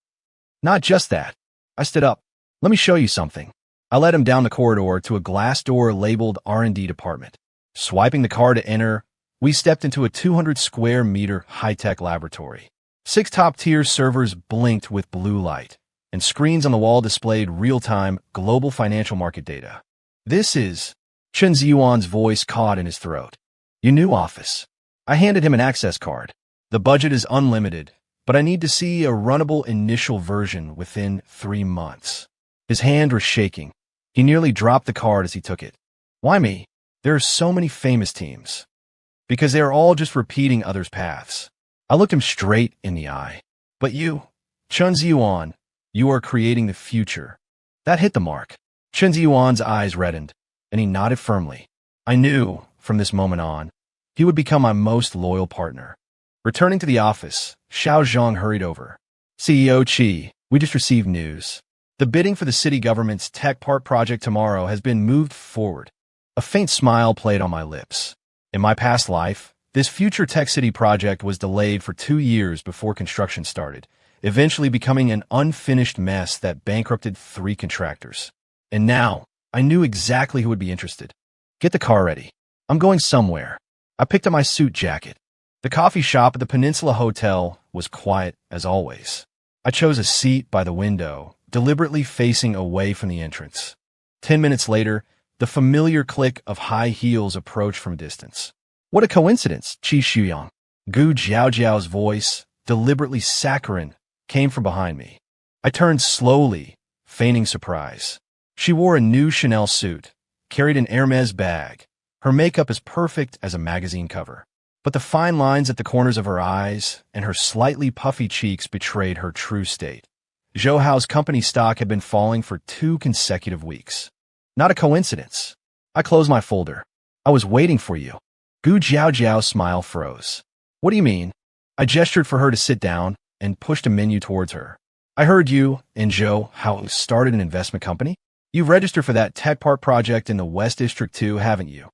A: Not just that. I stood up. Let me show you something. I led him down the corridor to a glass door labeled R&D department. Swiping the card to enter, we stepped into a 200-square-meter high-tech laboratory. 6 top-tier servers blinked with blue light, and screens on the wall displayed real-time global financial market data. This is... Chen Ziyuan's voice caught in his throat. Your new office. I handed him an access card. The budget is unlimited, but I need to see a runnable initial version within 3 months. His hand was shaking. He nearly dropped the card as he took it. Why me? There are so many famous teams. Because they are all just repeating others' paths. I looked him straight in the eye. But you, Chun Ziyuan, you are creating the future. That hit the mark. Chen Ziyuan's eyes reddened, and he nodded firmly. I knew, from this moment on, he would become my most loyal partner. Returning to the office, Xiao Zhang hurried over. CEO Qi, we just received news. The bidding for the city government's tech park project tomorrow has been moved forward. A faint smile played on my lips. In my past life, this future tech city project was delayed for 2 years before construction started, eventually becoming an unfinished mess that bankrupted 3 contractors. And now, I knew exactly who would be interested. Get the car ready. I'm going somewhere. I picked up my suit jacket. The coffee shop at the Peninsula Hotel was quiet as always. I chose a seat by the window, deliberately facing away from the entrance. 10 minutes later, the familiar click of high heels approached from a distance. What a coincidence, Qi Shuyang. Gu Jiaojiao's voice, deliberately saccharine, came from behind me. I turned slowly, feigning surprise. She wore a new Chanel suit, carried an Hermes bag. Her makeup as perfect as a magazine cover. But the fine lines at the corners of her eyes and her slightly puffy cheeks betrayed her true state. Zhou Hao's company stock had been falling for 2 consecutive weeks. Not a coincidence. I closed my folder. I was waiting for you. Gu Jiaojiao's smile froze. What do you mean? I gestured for her to sit down and pushed a menu towards her. I heard you and Joe how started an investment company. You've registered for that tech park project in the West District too, haven't you?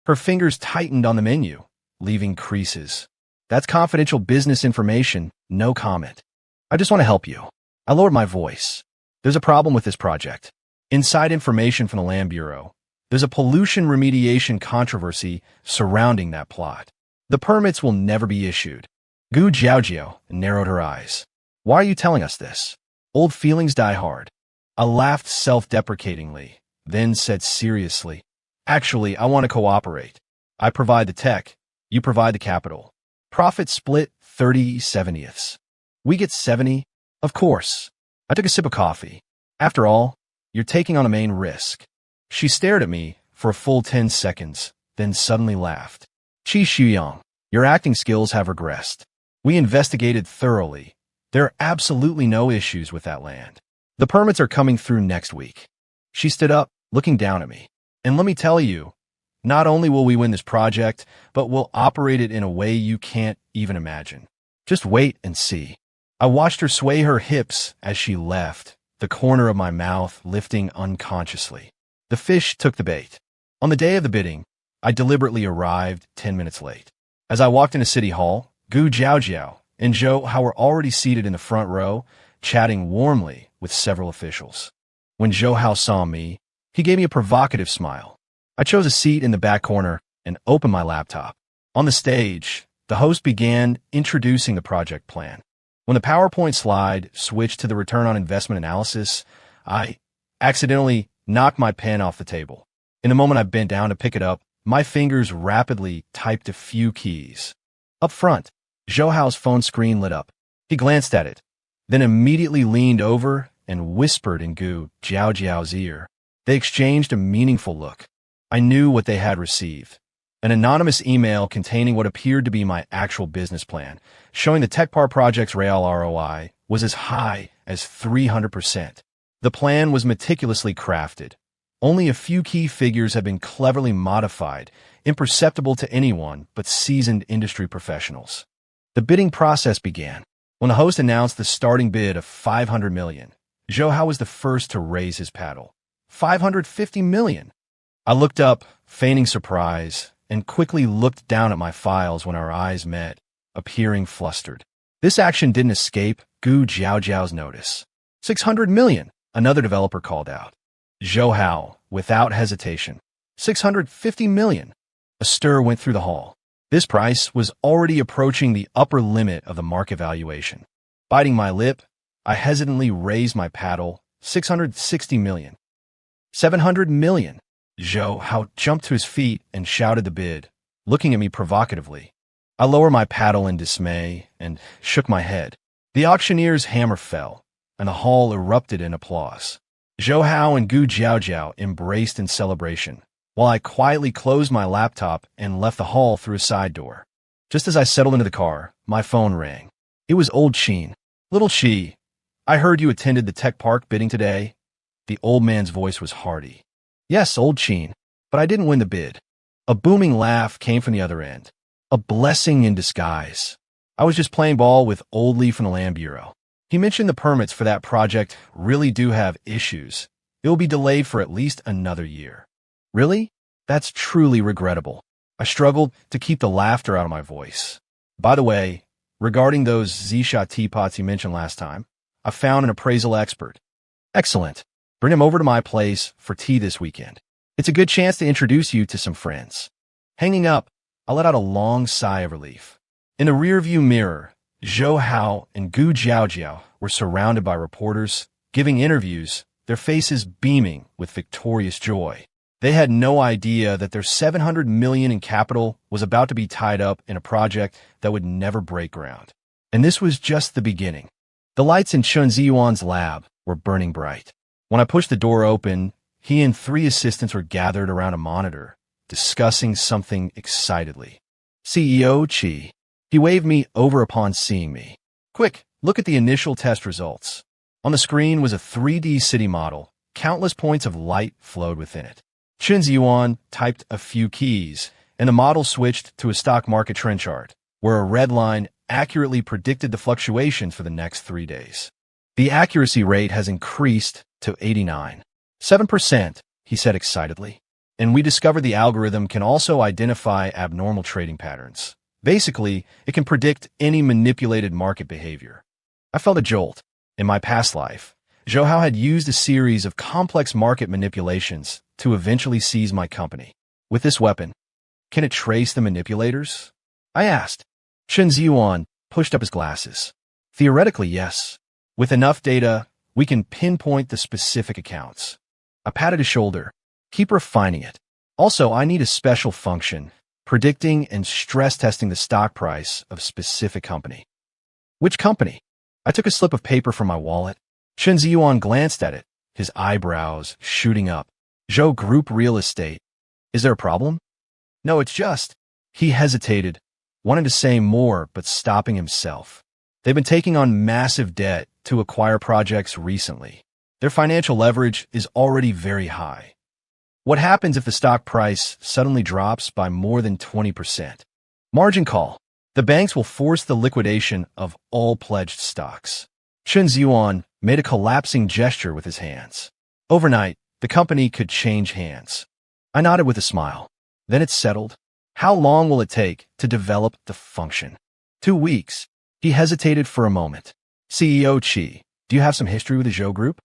A: Her fingers tightened on the menu, leaving creases. That's confidential business information, no comment. I just want to help you. I lowered my voice. There's a problem with this project. Inside information from the Land Bureau. There's a pollution remediation controversy surrounding that plot. The permits will never be issued. Gu Jiaojiao narrowed her eyes. Why are you telling us this? Old feelings die hard. I laughed self-deprecatingly, then said seriously, actually, I want to cooperate. I provide the tech, you provide the capital. Profit split 30/70ths. We get 70? Of course. I took a sip of coffee. After all, you're taking on a main risk. She stared at me for a full 10 seconds, then suddenly laughed. Qi Shuyang, your acting skills have regressed. We investigated thoroughly. There are absolutely no issues with that land. The permits are coming through next week. She stood up, looking down at me. And let me tell you, not only will we win this project, but we'll operate it in a way you can't even imagine. Just wait and see. I watched her sway her hips as she left, the corner of my mouth lifting unconsciously. The fish took the bait. On the day of the bidding, I deliberately arrived 10 minutes late. As I walked into City Hall, Gu Jiaojiao and Zhou Hao were already seated in the front row, chatting warmly with several officials. When Zhou Hao saw me, he gave me a provocative smile. I chose a seat in the back corner and opened my laptop. On the stage, the host began introducing the project plan. When the PowerPoint slide switched to the return on investment analysis, I accidentally knocked my pen off the table. In the moment I bent down to pick it up, my fingers rapidly typed a few keys. Up front, Zhou Hao's phone screen lit up. He glanced at it, then immediately leaned over and whispered in Gu Jiaojiao's ear. They exchanged a meaningful look. I knew what they had received. An anonymous email containing what appeared to be my actual business plan, showing the TechPar project's real ROI was as high as 300%. The plan was meticulously crafted. Only a few key figures had been cleverly modified, imperceptible to anyone but seasoned industry professionals. The bidding process began. When the host announced the starting bid of $500 million, Zhou Hao was the first to raise his paddle. $550 million. I looked up, feigning surprise, and quickly looked down at my files when our eyes met, appearing flustered. This action didn't escape Gu Jiaojiao's notice. $600 million, another developer called out. Zhou Hao, without hesitation. $650 million. A stir went through the hall. This price was already approaching the upper limit of the market valuation. Biting my lip, I hesitantly raised my paddle. $660 million. $700 million. Zhou Hao jumped to his feet and shouted the bid, looking at me provocatively. I lowered my paddle in dismay and shook my head. The auctioneer's hammer fell, and the hall erupted in applause. Zhou Hao and Gu Jiaojiao embraced in celebration, while I quietly closed my laptop and left the hall through a side door. Just as I settled into the car, my phone rang. It was old Sheen. Little Shi, I heard you attended the tech park bidding today. The old man's voice was hearty. Yes, old Sheen, but I didn't win the bid. A booming laugh came from the other end. A blessing in disguise. I was just playing ball with Old Lee from the Land Bureau. He mentioned the permits for that project really do have issues. It will be delayed for at least another year. Really? That's truly regrettable. I struggled to keep the laughter out of my voice. By the way, regarding those Zisha teapots you mentioned last time, I found an appraisal expert. Excellent. Bring him over to my place for tea this weekend. It's a good chance to introduce you to some friends. Hanging up, I let out a long sigh of relief. In the rearview mirror, Zhou Hao and Gu Jiaojiao were surrounded by reporters, giving interviews, their faces beaming with victorious joy. They had no idea that their $700 million in capital was about to be tied up in a project that would never break ground. And this was just the beginning. The lights in Chen Ziyuan's lab were burning bright. When I pushed the door open, he and 3 assistants were gathered around a monitor, discussing something excitedly. CEO Qi. He waved me over upon seeing me. Quick, look at the initial test results. On the screen was a 3D city model. Countless points of light flowed within it. Chen Ziyuan typed a few keys, and the model switched to a stock market trend chart, where a red line accurately predicted the fluctuations for the next 3 days. The accuracy rate has increased to 89.7%, he said excitedly. And we discovered the algorithm can also identify abnormal trading patterns. Basically, it can predict any manipulated market behavior. I felt a jolt. In my past life, Zhou Hao had used a series of complex market manipulations to eventually seize my company. With this weapon, can it trace the manipulators? I asked. Chen Ziyuan pushed up his glasses. Theoretically, yes. With enough data, we can pinpoint the specific accounts. I patted his shoulder. Keep refining it. Also, I need a special function, predicting and stress testing the stock price of a specific company. Which company? I took a slip of paper from my wallet. Chen Ziyuan glanced at it, his eyebrows shooting up. Zhou Group Real Estate. Is there a problem? No, it's just. He hesitated, wanted to say more, but stopping himself. They've been taking on massive debt to acquire projects recently. Their financial leverage is already very high. What happens if the stock price suddenly drops by more than 20%? Margin call. The banks will force the liquidation of all pledged stocks. Chen Ziyuan made a collapsing gesture with his hands. Overnight, the company could change hands. I nodded with a smile. Then it's settled. How long will it take to develop the function? 2 weeks. He hesitated for a moment. CEO Qi, do you have some history with the Zhou Group?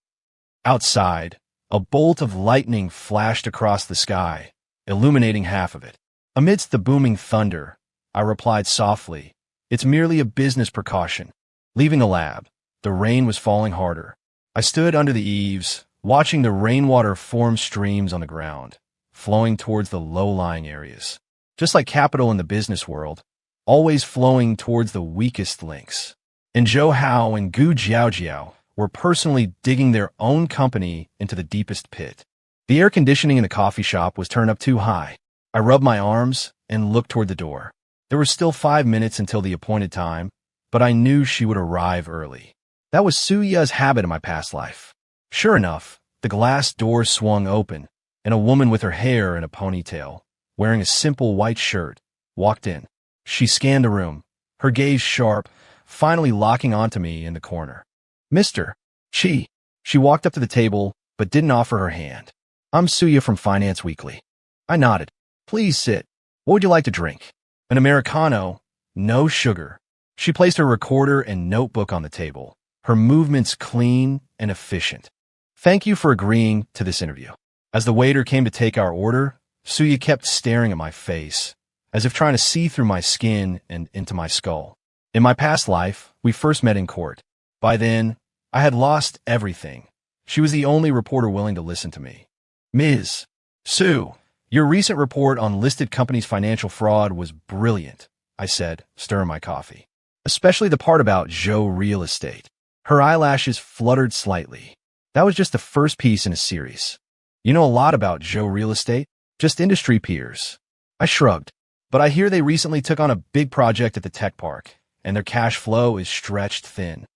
A: Outside, a bolt of lightning flashed across the sky, illuminating half of it. Amidst the booming thunder, I replied softly, it's merely a business precaution. Leaving the lab, the rain was falling harder. I stood under the eaves, watching the rainwater form streams on the ground, flowing towards the low-lying areas. Just like capital in the business world, always flowing towards the weakest links. And Zhou Hao and Gu Jiaojiao were personally digging their own company into the deepest pit. The air conditioning in the coffee shop was turned up too high. I rubbed my arms and looked toward the door. There were still 5 minutes until the appointed time, but I knew she would arrive early. That was Su Ya's habit in my past life. Sure enough, the glass door swung open, and a woman with her hair in a ponytail, wearing a simple white shirt, walked in. She scanned the room, her gaze sharp, finally locking onto me in the corner. Mr. Qi. She walked up to the table, but didn't offer her hand. I'm Suya from Finance Weekly. I nodded. Please sit. What would you like to drink? An Americano, no sugar. She placed her recorder and notebook on the table, her movements clean and efficient. Thank you for agreeing to this interview. As the waiter came to take our order, Suya kept staring at my face, as if trying to see through my skin and into my skull. In my past life, we first met in court. By then, I had lost everything. She was the only reporter willing to listen to me. Ms. Su, your recent report on listed companies' financial fraud was brilliant, I said, stirring my coffee. Especially the part about Zhou Real Estate. Her eyelashes fluttered slightly. That was just the first piece in a series. You know a lot about Zhou Real Estate? Just industry peers. I shrugged. But I hear they recently took on a big project at the tech park, and their cash flow is stretched thin.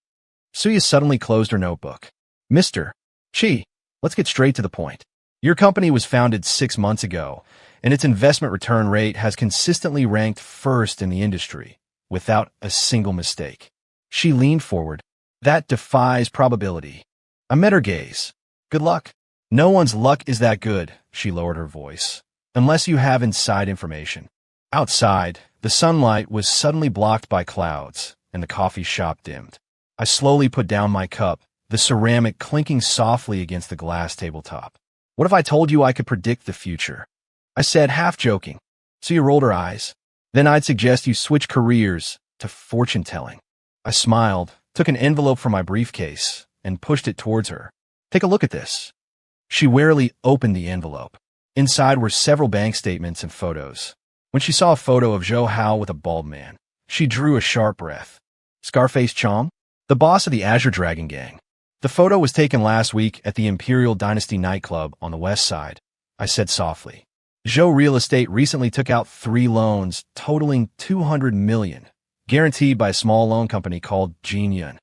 A: Suya suddenly closed her notebook. Mr. Qi, let's get straight to the point. Your company was founded 6 months ago, and its investment return rate has consistently ranked first in the industry, without a single mistake. She leaned forward. That defies probability. I met her gaze. Good luck. No one's luck is that good, she lowered her voice, unless you have inside information. Outside, the sunlight was suddenly blocked by clouds, and the coffee shop dimmed. I slowly put down my cup, the ceramic clinking softly against the glass tabletop. What if I told you I could predict the future? I said, half joking. So you rolled her eyes. Then I'd suggest you switch careers to fortune-telling. I smiled, took an envelope from my briefcase, and pushed it towards her. Take a look at this. She warily opened the envelope. Inside were several bank statements and photos. When she saw a photo of Zhou Hao with a bald man, she drew a sharp breath. Scarface Chom? The boss of the Azure Dragon Gang. The photo was taken last week at the Imperial Dynasty nightclub on the west side, I said softly. Zhou Real Estate recently took out 3 loans totaling $200 million, guaranteed by a small loan company called Jinyun.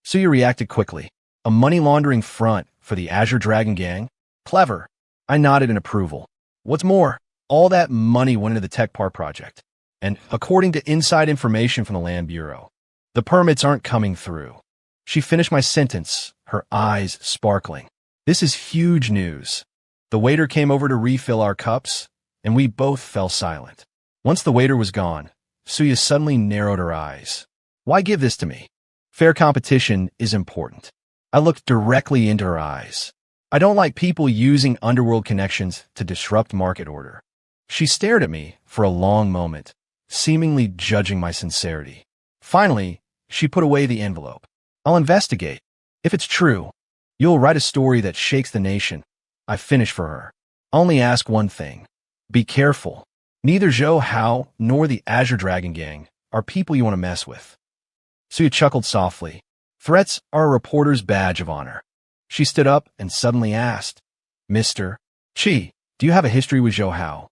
A: Suya reacted quickly. A money laundering front for the Azure Dragon Gang? Clever. I nodded in approval. What's more, all that money went into the Tech Park project. And according to inside information from the Land Bureau, the permits aren't coming through. She finished my sentence, her eyes sparkling. This is huge news. The waiter came over to refill our cups, and we both fell silent. Once the waiter was gone, Suya suddenly narrowed her eyes. Why give this to me? Fair competition is important. I looked directly into her eyes. I don't like people using underworld connections to disrupt market order. She stared at me for a long moment, seemingly judging my sincerity. Finally, she put away the envelope. I'll investigate. If it's true, you'll write a story that shakes the nation. I finished for her. I only ask one thing. Be careful. Neither Zhou Hao nor the Azure Dragon Gang are people you want to mess with. Suya chuckled softly. Threats are a reporter's badge of honor. She stood up and suddenly asked, Mr. Chi, do you have a history with Zhou Hao?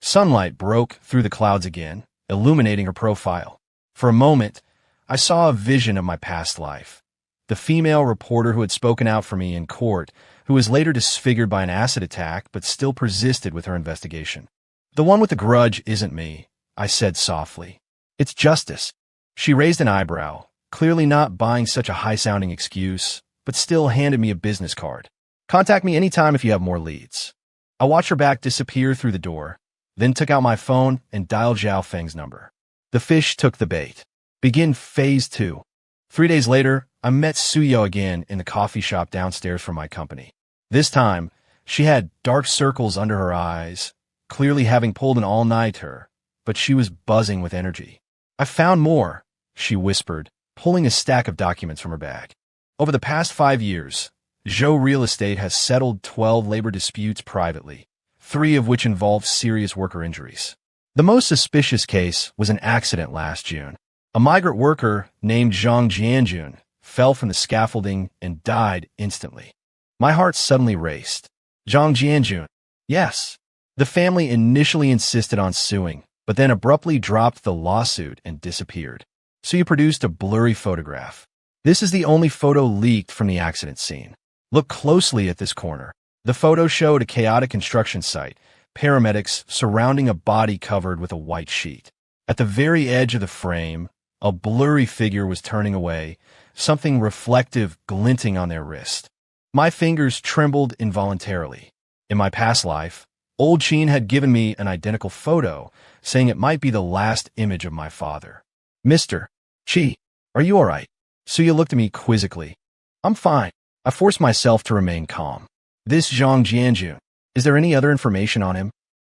A: Sunlight broke through the clouds again, illuminating her profile. For a moment, I saw a vision of my past life. The female reporter who had spoken out for me in court, who was later disfigured by an acid attack but still persisted with her investigation. The one with the grudge isn't me, I said softly. It's justice. She raised an eyebrow, clearly not buying such a high-sounding excuse, but still handed me a business card. Contact me anytime if you have more leads. I watched her back disappear through the door, then took out my phone and dialed Zhao Feng's number. The fish took the bait. Begin Phase 2. 3 days later, I met Suyo again in the coffee shop downstairs from my company. This time, she had dark circles under her eyes, clearly having pulled an all-nighter, but she was buzzing with energy. I found more, she whispered, pulling a stack of documents from her bag. Over the past 5 years, Zhou Real Estate has settled 12 labor disputes privately, 3 of which involved serious worker injuries. The most suspicious case was an accident last June. A migrant worker named Zhang Jianjun fell from the scaffolding and died instantly. My heart suddenly raced. Zhang Jianjun. Yes. The family initially insisted on suing, but then abruptly dropped the lawsuit and disappeared. So you produced a blurry photograph. This is the only photo leaked from the accident scene. Look closely at this corner. The photo showed a chaotic construction site, paramedics surrounding a body covered with a white sheet. At the very edge of the frame, a blurry figure was turning away, something reflective glinting on their wrist. My fingers trembled involuntarily. In my past life, Old Qin had given me an identical photo, saying it might be the last image of my father. Mr. Chi, are you all right? Suya looked at me quizzically. I'm fine. I forced myself to remain calm. This Zhang Jianjun, is there any other information on him?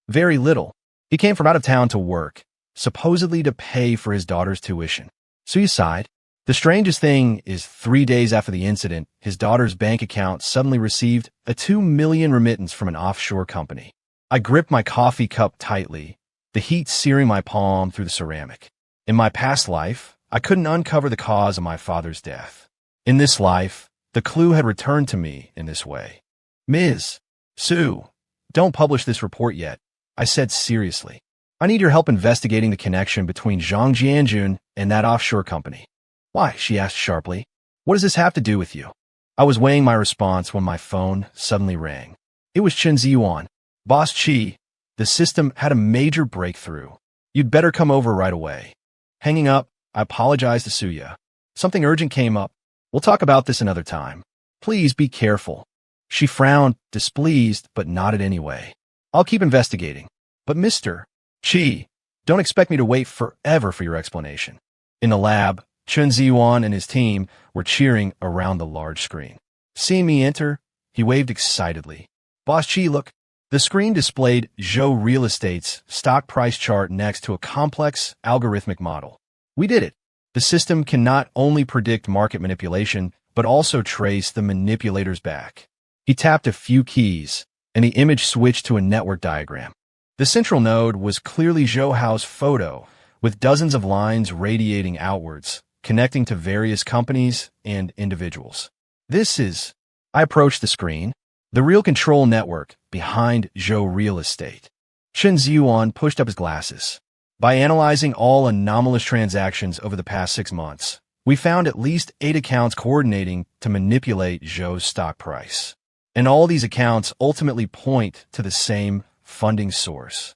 A: Very little. He came from out of town to work, supposedly to pay for his daughter's tuition. Suya sighed. The strangest thing is 3 days after the incident, his daughter's bank account suddenly received a 2 million remittance from an offshore company. I gripped my coffee cup tightly, the heat searing my palm through the ceramic. In my past life, I couldn't uncover the cause of my father's death. In this life, the clue had returned to me in this way. Ms. Su, don't publish this report yet, I said seriously. I need your help investigating the connection between Zhang Jianjun and that offshore company. Why? She asked sharply. What does this have to do with you? I was weighing my response when my phone suddenly rang. It was Chen Ziyuan. Boss Chi, the system had a major breakthrough. You'd better come over right away. Hanging up, I apologized to Suya. Something urgent came up. We'll talk about this another time. Please be careful. She frowned, displeased, but nodded anyway. I'll keep investigating. But Mr. Chi, don't expect me to wait forever for your explanation. In the lab, Chen Ziyuan and his team were cheering around the large screen. Seeing me enter, he waved excitedly. Boss Chi, look. The screen displayed Zhou Real Estate's stock price chart next to a complex algorithmic model. We did it. The system can not only predict market manipulation, but also trace the manipulator's back. He tapped a few keys, and the image switched to a network diagram. The central node was clearly Zhou Hao's photo, with dozens of lines radiating outwards, connecting to various companies and individuals. I approached the screen, the real control network behind Zhou Real Estate. Chen Ziyuan pushed up his glasses. By analyzing all anomalous transactions over the past 6 months, we found at least 8 accounts coordinating to manipulate Zhou's stock price. And all these accounts ultimately point to the same funding source.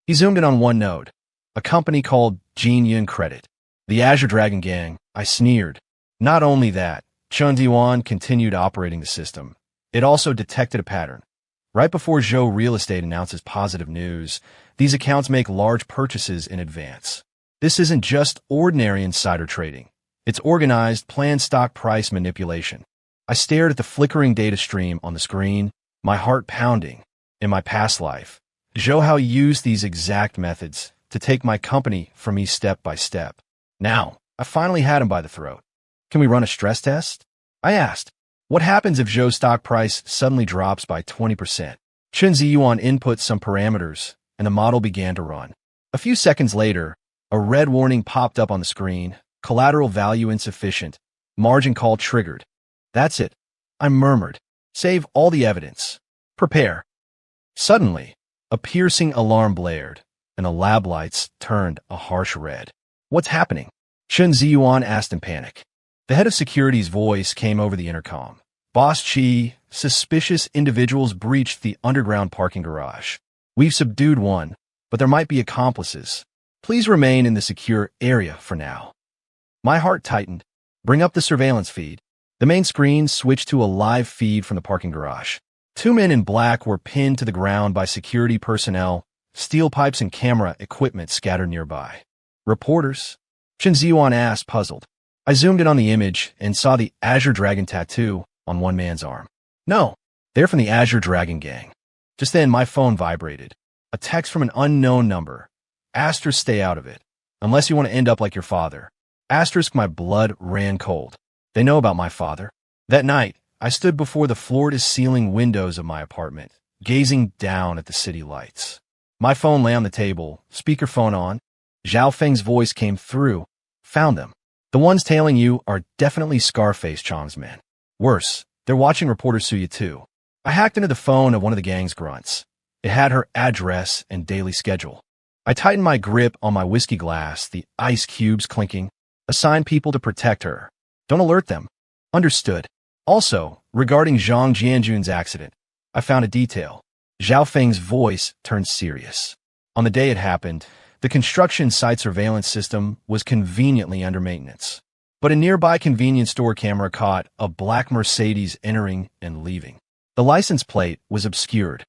A: He zoomed in on one node, a company called Jin Yun Credit. The Azure Dragon Gang, I sneered. Not only that, Chun Diwan continued operating the system. It also detected a pattern. Right before Zhou Real Estate announces positive news, these accounts make large purchases in advance. This isn't just ordinary insider trading. It's organized, planned stock price manipulation. I stared at the flickering data stream on the screen, my heart pounding. In my past life, Zhou Hao used these exact methods to take my company from me step by step. Now, I finally had him by the throat. Can we run a stress test? I asked. What happens if Zhou's stock price suddenly drops by 20%? Chen Ziyuan input some parameters, and the model began to run. A few seconds later, a red warning popped up on the screen. Collateral value insufficient. Margin call triggered. That's it. I murmured. Save all the evidence. Prepare. Suddenly, a piercing alarm blared, and the lab lights turned a harsh red. What's happening? Chen Ziyuan asked in panic. The head of security's voice came over the intercom. Boss Chi, suspicious individuals breached the underground parking garage. We've subdued one, but there might be accomplices. Please remain in the secure area for now. My heart tightened. Bring up the surveillance feed. The main screen switched to a live feed from the parking garage. Two men in black were pinned to the ground by security personnel, steel pipes and camera equipment scattered nearby. Reporters? Chen Ziyuan asked, puzzled. I zoomed in on the image and saw the Azure Dragon tattoo on one man's arm. No, they're from the Azure Dragon gang. Just then, my phone vibrated. A text from an unknown number. Asterisk, stay out of it. Unless you want to end up like your father. Asterisk, my blood ran cold. They know about my father. That night, I stood before the floor-to-ceiling windows of my apartment, gazing down at the city lights. My phone lay on the table, speakerphone on. Zhao Feng's voice came through. Found them. The ones tailing you are definitely Scarface Chong's men. Worse, they're watching reporter Suya too. I hacked into the phone of one of the gang's grunts. It had her address and daily schedule. I tightened my grip on my whiskey glass, the ice cubes clinking. Assign people to protect her. Don't alert them. Understood. Also, regarding Zhang Jianjun's accident, I found a detail. Zhao Feng's voice turned serious. On the day it happened, the construction site surveillance system was conveniently under maintenance. But a nearby convenience store camera caught a black Mercedes entering and leaving. The license plate was obscured.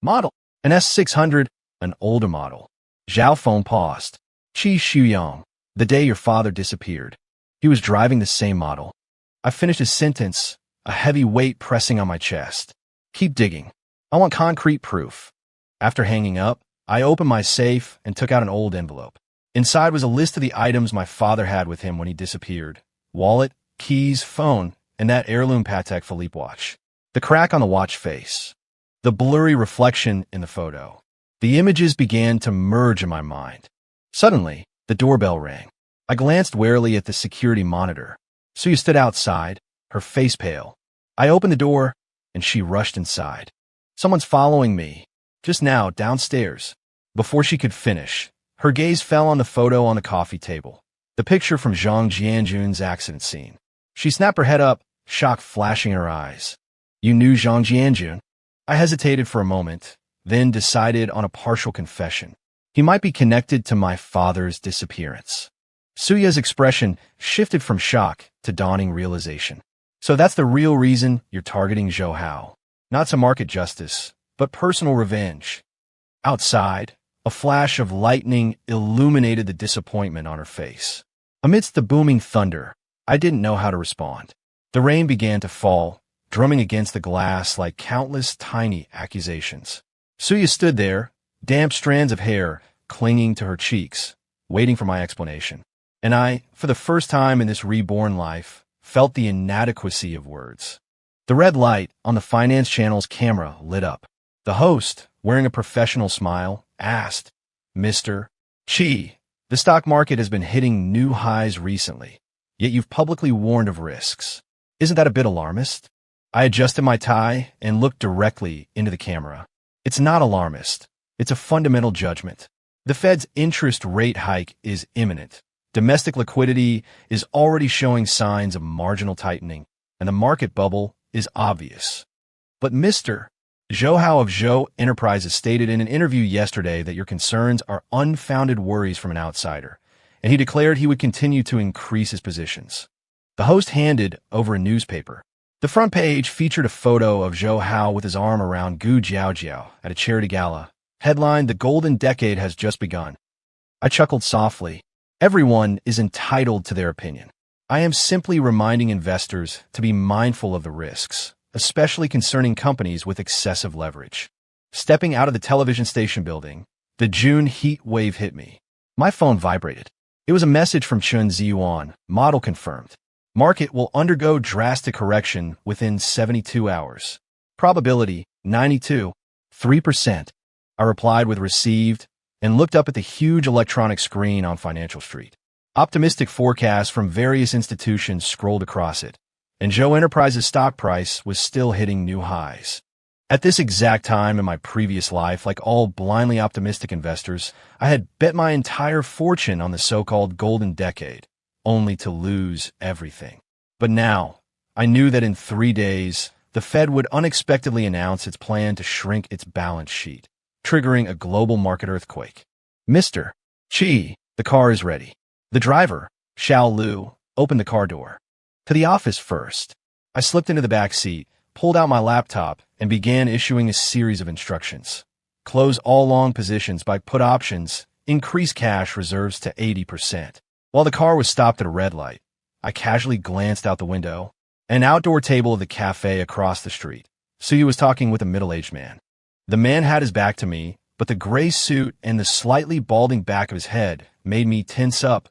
A: Model, an S600, an older model. Zhao Feng paused. Qi Shuyang, the day your father disappeared. He was driving the same model. I finished his sentence, a heavy weight pressing on my chest. Keep digging. I want concrete proof. After hanging up, I opened my safe and took out an old envelope. Inside was a list of the items my father had with him when he disappeared. Wallet, keys, phone, and that heirloom Patek Philippe watch. The crack on the watch face. The blurry reflection in the photo. The images began to merge in my mind. Suddenly, the doorbell rang. I glanced warily at the security monitor. Suya stood outside, her face pale. I opened the door, and she rushed inside. Someone's following me. Just now, downstairs. Before she could finish, her gaze fell on the photo on the coffee table. The picture from Zhang Jianjun's accident scene. She snapped her head up, shock flashing in her eyes. You knew Zhang Jianjun? I hesitated for a moment, then decided on a partial confession. He might be connected to my father's disappearance. Suya's expression shifted from shock to dawning realization. So that's the real reason you're targeting Zhou Hao. Not to market justice, but personal revenge. Outside, a flash of lightning illuminated the disappointment on her face. Amidst the booming thunder, I didn't know how to respond. The rain began to fall, drumming against the glass like countless tiny accusations. Suya stood there, damp strands of hair clinging to her cheeks, waiting for my explanation. And I, for the first time in this reborn life, felt the inadequacy of words. The red light on the finance channel's camera lit up. The host, wearing a professional smile, asked, Mr. Chi, the stock market has been hitting new highs recently, yet you've publicly warned of risks. Isn't that a bit alarmist? I adjusted my tie and looked directly into the camera. It's not alarmist. It's a fundamental judgment. The Fed's interest rate hike is imminent. Domestic liquidity is already showing signs of marginal tightening, and the market bubble is obvious. But Mr. Zhou Hao of Zhou Enterprises stated in an interview yesterday that your concerns are unfounded worries from an outsider, and he declared he would continue to increase his positions. The host handed over a newspaper. The front page featured a photo of Zhou Hao with his arm around Gu Jiaojiao at a charity gala. Headline, "The Golden Decade has just begun." I chuckled softly. Everyone is entitled to their opinion. I am simply reminding investors to be mindful of the risks, especially concerning companies with excessive leverage. Stepping out of the television station building, the June heat wave hit me. My phone vibrated. It was a message from Chen Ziyuan, model confirmed. Market will undergo drastic correction within 72 hours. Probability, 92.3%. I replied with received and looked up at the huge electronic screen on Financial Street. Optimistic forecasts from various institutions scrolled across it, and Zhou Enterprises' stock price was still hitting new highs. At this exact time in my previous life, like all blindly optimistic investors, I had bet my entire fortune on the so-called golden decade, only to lose everything. But now, I knew that in 3 days, the Fed would unexpectedly announce its plan to shrink its balance sheet, triggering a global market earthquake. "Mr. Chi, the car is ready." The driver, Xiao Lu, opened the car door. "To the office first." I slipped into the back seat, pulled out my laptop, and began issuing a series of instructions. Close all long positions by put options, increase cash reserves to 80%. While the car was stopped at a red light, I casually glanced out the window. An outdoor table of the cafe across the street. Sue was talking with a middle-aged man. The man had his back to me, but the gray suit and the slightly balding back of his head made me tense up.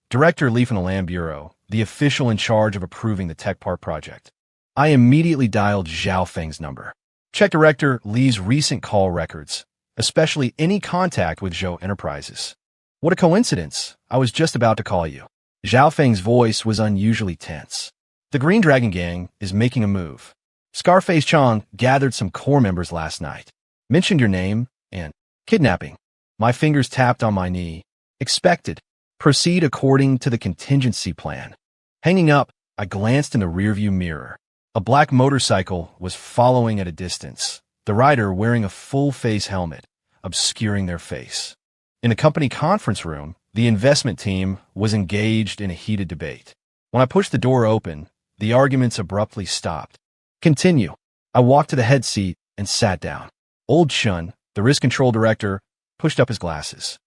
A: Director Lee from the Land Bureau, the official in charge of approving the Tech Park project. I immediately dialed Zhao Feng's number. Check Director Lee's recent call records, especially any contact with Zhou Enterprises. "What a coincidence. I was just about to call you." Zhao Feng's voice was unusually tense. "The Green Dragon Gang is making a move. Scarface Chong gathered some core members last night. Mentioned your name and kidnapping." My fingers tapped on my knee. "Expected. Proceed according to the contingency plan." Hanging up, I glanced in the rearview mirror. A black motorcycle was following at a distance, the rider wearing a full-face helmet, obscuring their face. In the company conference room, the investment team was engaged in a heated debate. When I pushed the door open, the arguments abruptly stopped. "Continue." I walked to the head seat and sat down. Old Chun, the risk control director, pushed up his glasses.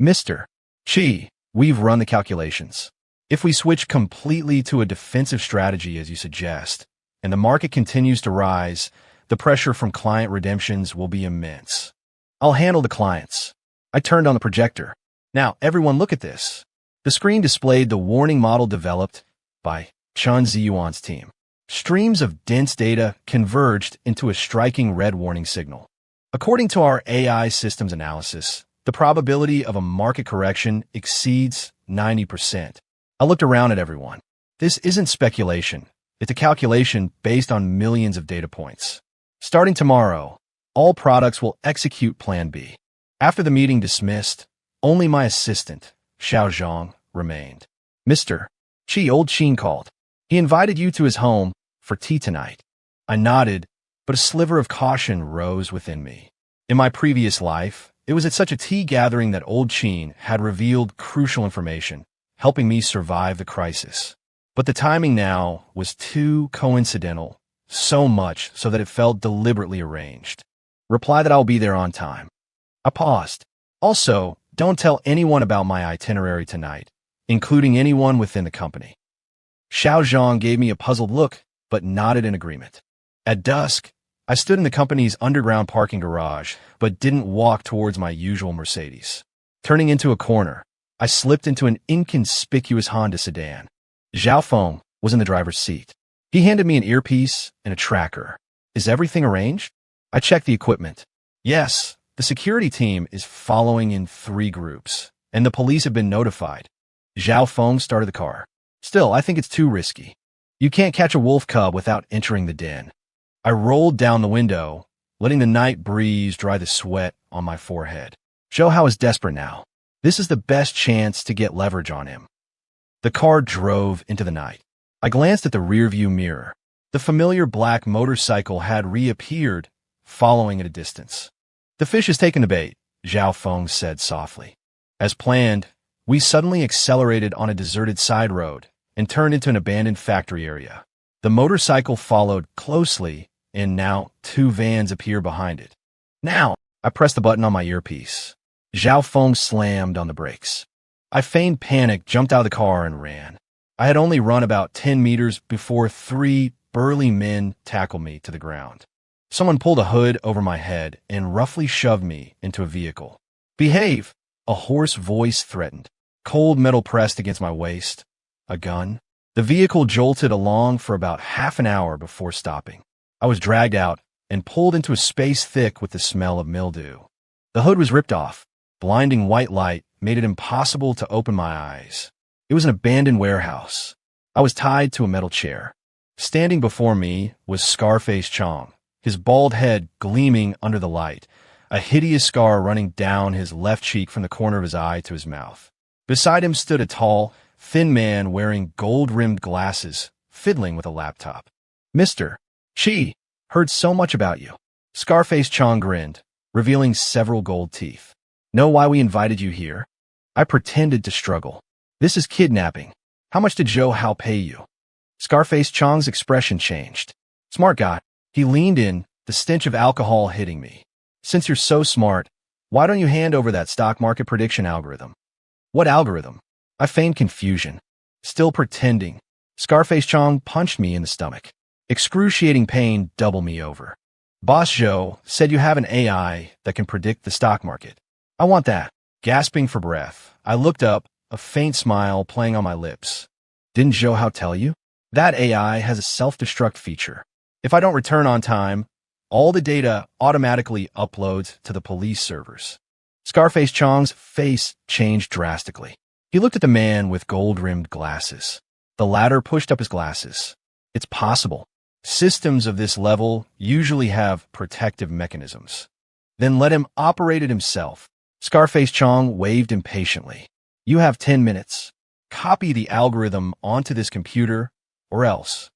A: "Mr. Chi, we've run the calculations. If we switch completely to a defensive strategy, as you suggest, and the market continues to rise, the pressure from client redemptions will be immense. I'll handle the clients." I turned on the projector. "Now, everyone look at this." The screen displayed the warning model developed by Chen Ziyuan's team. Streams of dense data converged into a striking red warning signal. According to our AI systems analysis, the probability of a market correction exceeds 90%. I looked around at everyone. This isn't speculation. It's a calculation based on millions of data points. Starting tomorrow, all products will execute Plan B. After the meeting dismissed, only my assistant, Xiao Zhang, remained. "Mr. Chi, old Qin called. He invited you to his home for tea tonight." I nodded, but a sliver of caution rose within me. In my previous life, it was at such a tea gathering that old Qin had revealed crucial information, helping me survive the crisis. But the timing now was too coincidental, so much so that it felt deliberately arranged. "Reply that I'll be there on time." I paused. "Also, don't tell anyone about my itinerary tonight, including anyone within the company." Xiao Zhang gave me a puzzled look, but nodded in agreement. At dusk, I stood in the company's underground parking garage, but didn't walk towards my usual Mercedes. Turning into a corner, I slipped into an inconspicuous Honda sedan. Zhao Feng was in the driver's seat. He handed me an earpiece and a tracker. "Is everything arranged?" I checked the equipment. "Yes, the security team is following in 3 groups, and the police have been notified." Zhao Feng started the car. "Still, I think it's too risky. You can't catch a wolf cub without entering the den." I rolled down the window, letting the night breeze dry the sweat on my forehead. Zhou Hao is desperate now. This is the best chance to get leverage on him. The car drove into the night. I glanced at the rearview mirror. The familiar black motorcycle had reappeared, following at a distance. "The fish has taken the bait," Zhao Feng said softly. As planned, we suddenly accelerated on a deserted side road, and turned into an abandoned factory area. The motorcycle followed closely, and now 2 vans appear behind it. Now, I pressed the button on my earpiece. Zhao Feng slammed on the brakes. I feigned panic, jumped out of the car, and ran. I had only run about 10 meters before 3 burly men tackled me to the ground. Someone pulled a hood over my head and roughly shoved me into a vehicle. "Behave!" a hoarse voice threatened. Cold metal pressed against my waist. A gun? The vehicle jolted along for about half an hour before stopping. I was dragged out and pulled into a space thick with the smell of mildew. The hood was ripped off. Blinding white light made it impossible to open my eyes. It was an abandoned warehouse. I was tied to a metal chair. Standing before me was Scarface Chong, his bald head gleaming under the light, a hideous scar running down his left cheek from the corner of his eye to his mouth. Beside him stood a tall, thin man wearing gold-rimmed glasses, fiddling with a laptop. "Mr. Chi, heard so much about you." Scarface Chong grinned, revealing several gold teeth. "Know why we invited you here?" I pretended to struggle. "This is kidnapping. How much did Zhou Hao pay you?" Scarface Chong's expression changed. "Smart guy." He leaned in, the stench of alcohol hitting me. "Since you're so smart, why don't you hand over that stock market prediction algorithm?" "What algorithm?" I feigned confusion. Still pretending, Scarface Chong punched me in the stomach. Excruciating pain doubled me over. "Boss Zhou said you have an AI that can predict the stock market." "I want that." Gasping for breath, I looked up, a faint smile playing on my lips. "Didn't Zhou Hao tell you? That AI has a self-destruct feature. If I don't return on time, all the data automatically uploads to the police servers." Scarface Chong's face changed drastically. He looked at the man with gold-rimmed glasses. The latter pushed up his glasses. "It's possible. Systems of this level usually have protective mechanisms." "Then let him operate it himself." Scarface Chong waved impatiently. "You have 10 minutes. Copy the algorithm onto this computer, or else."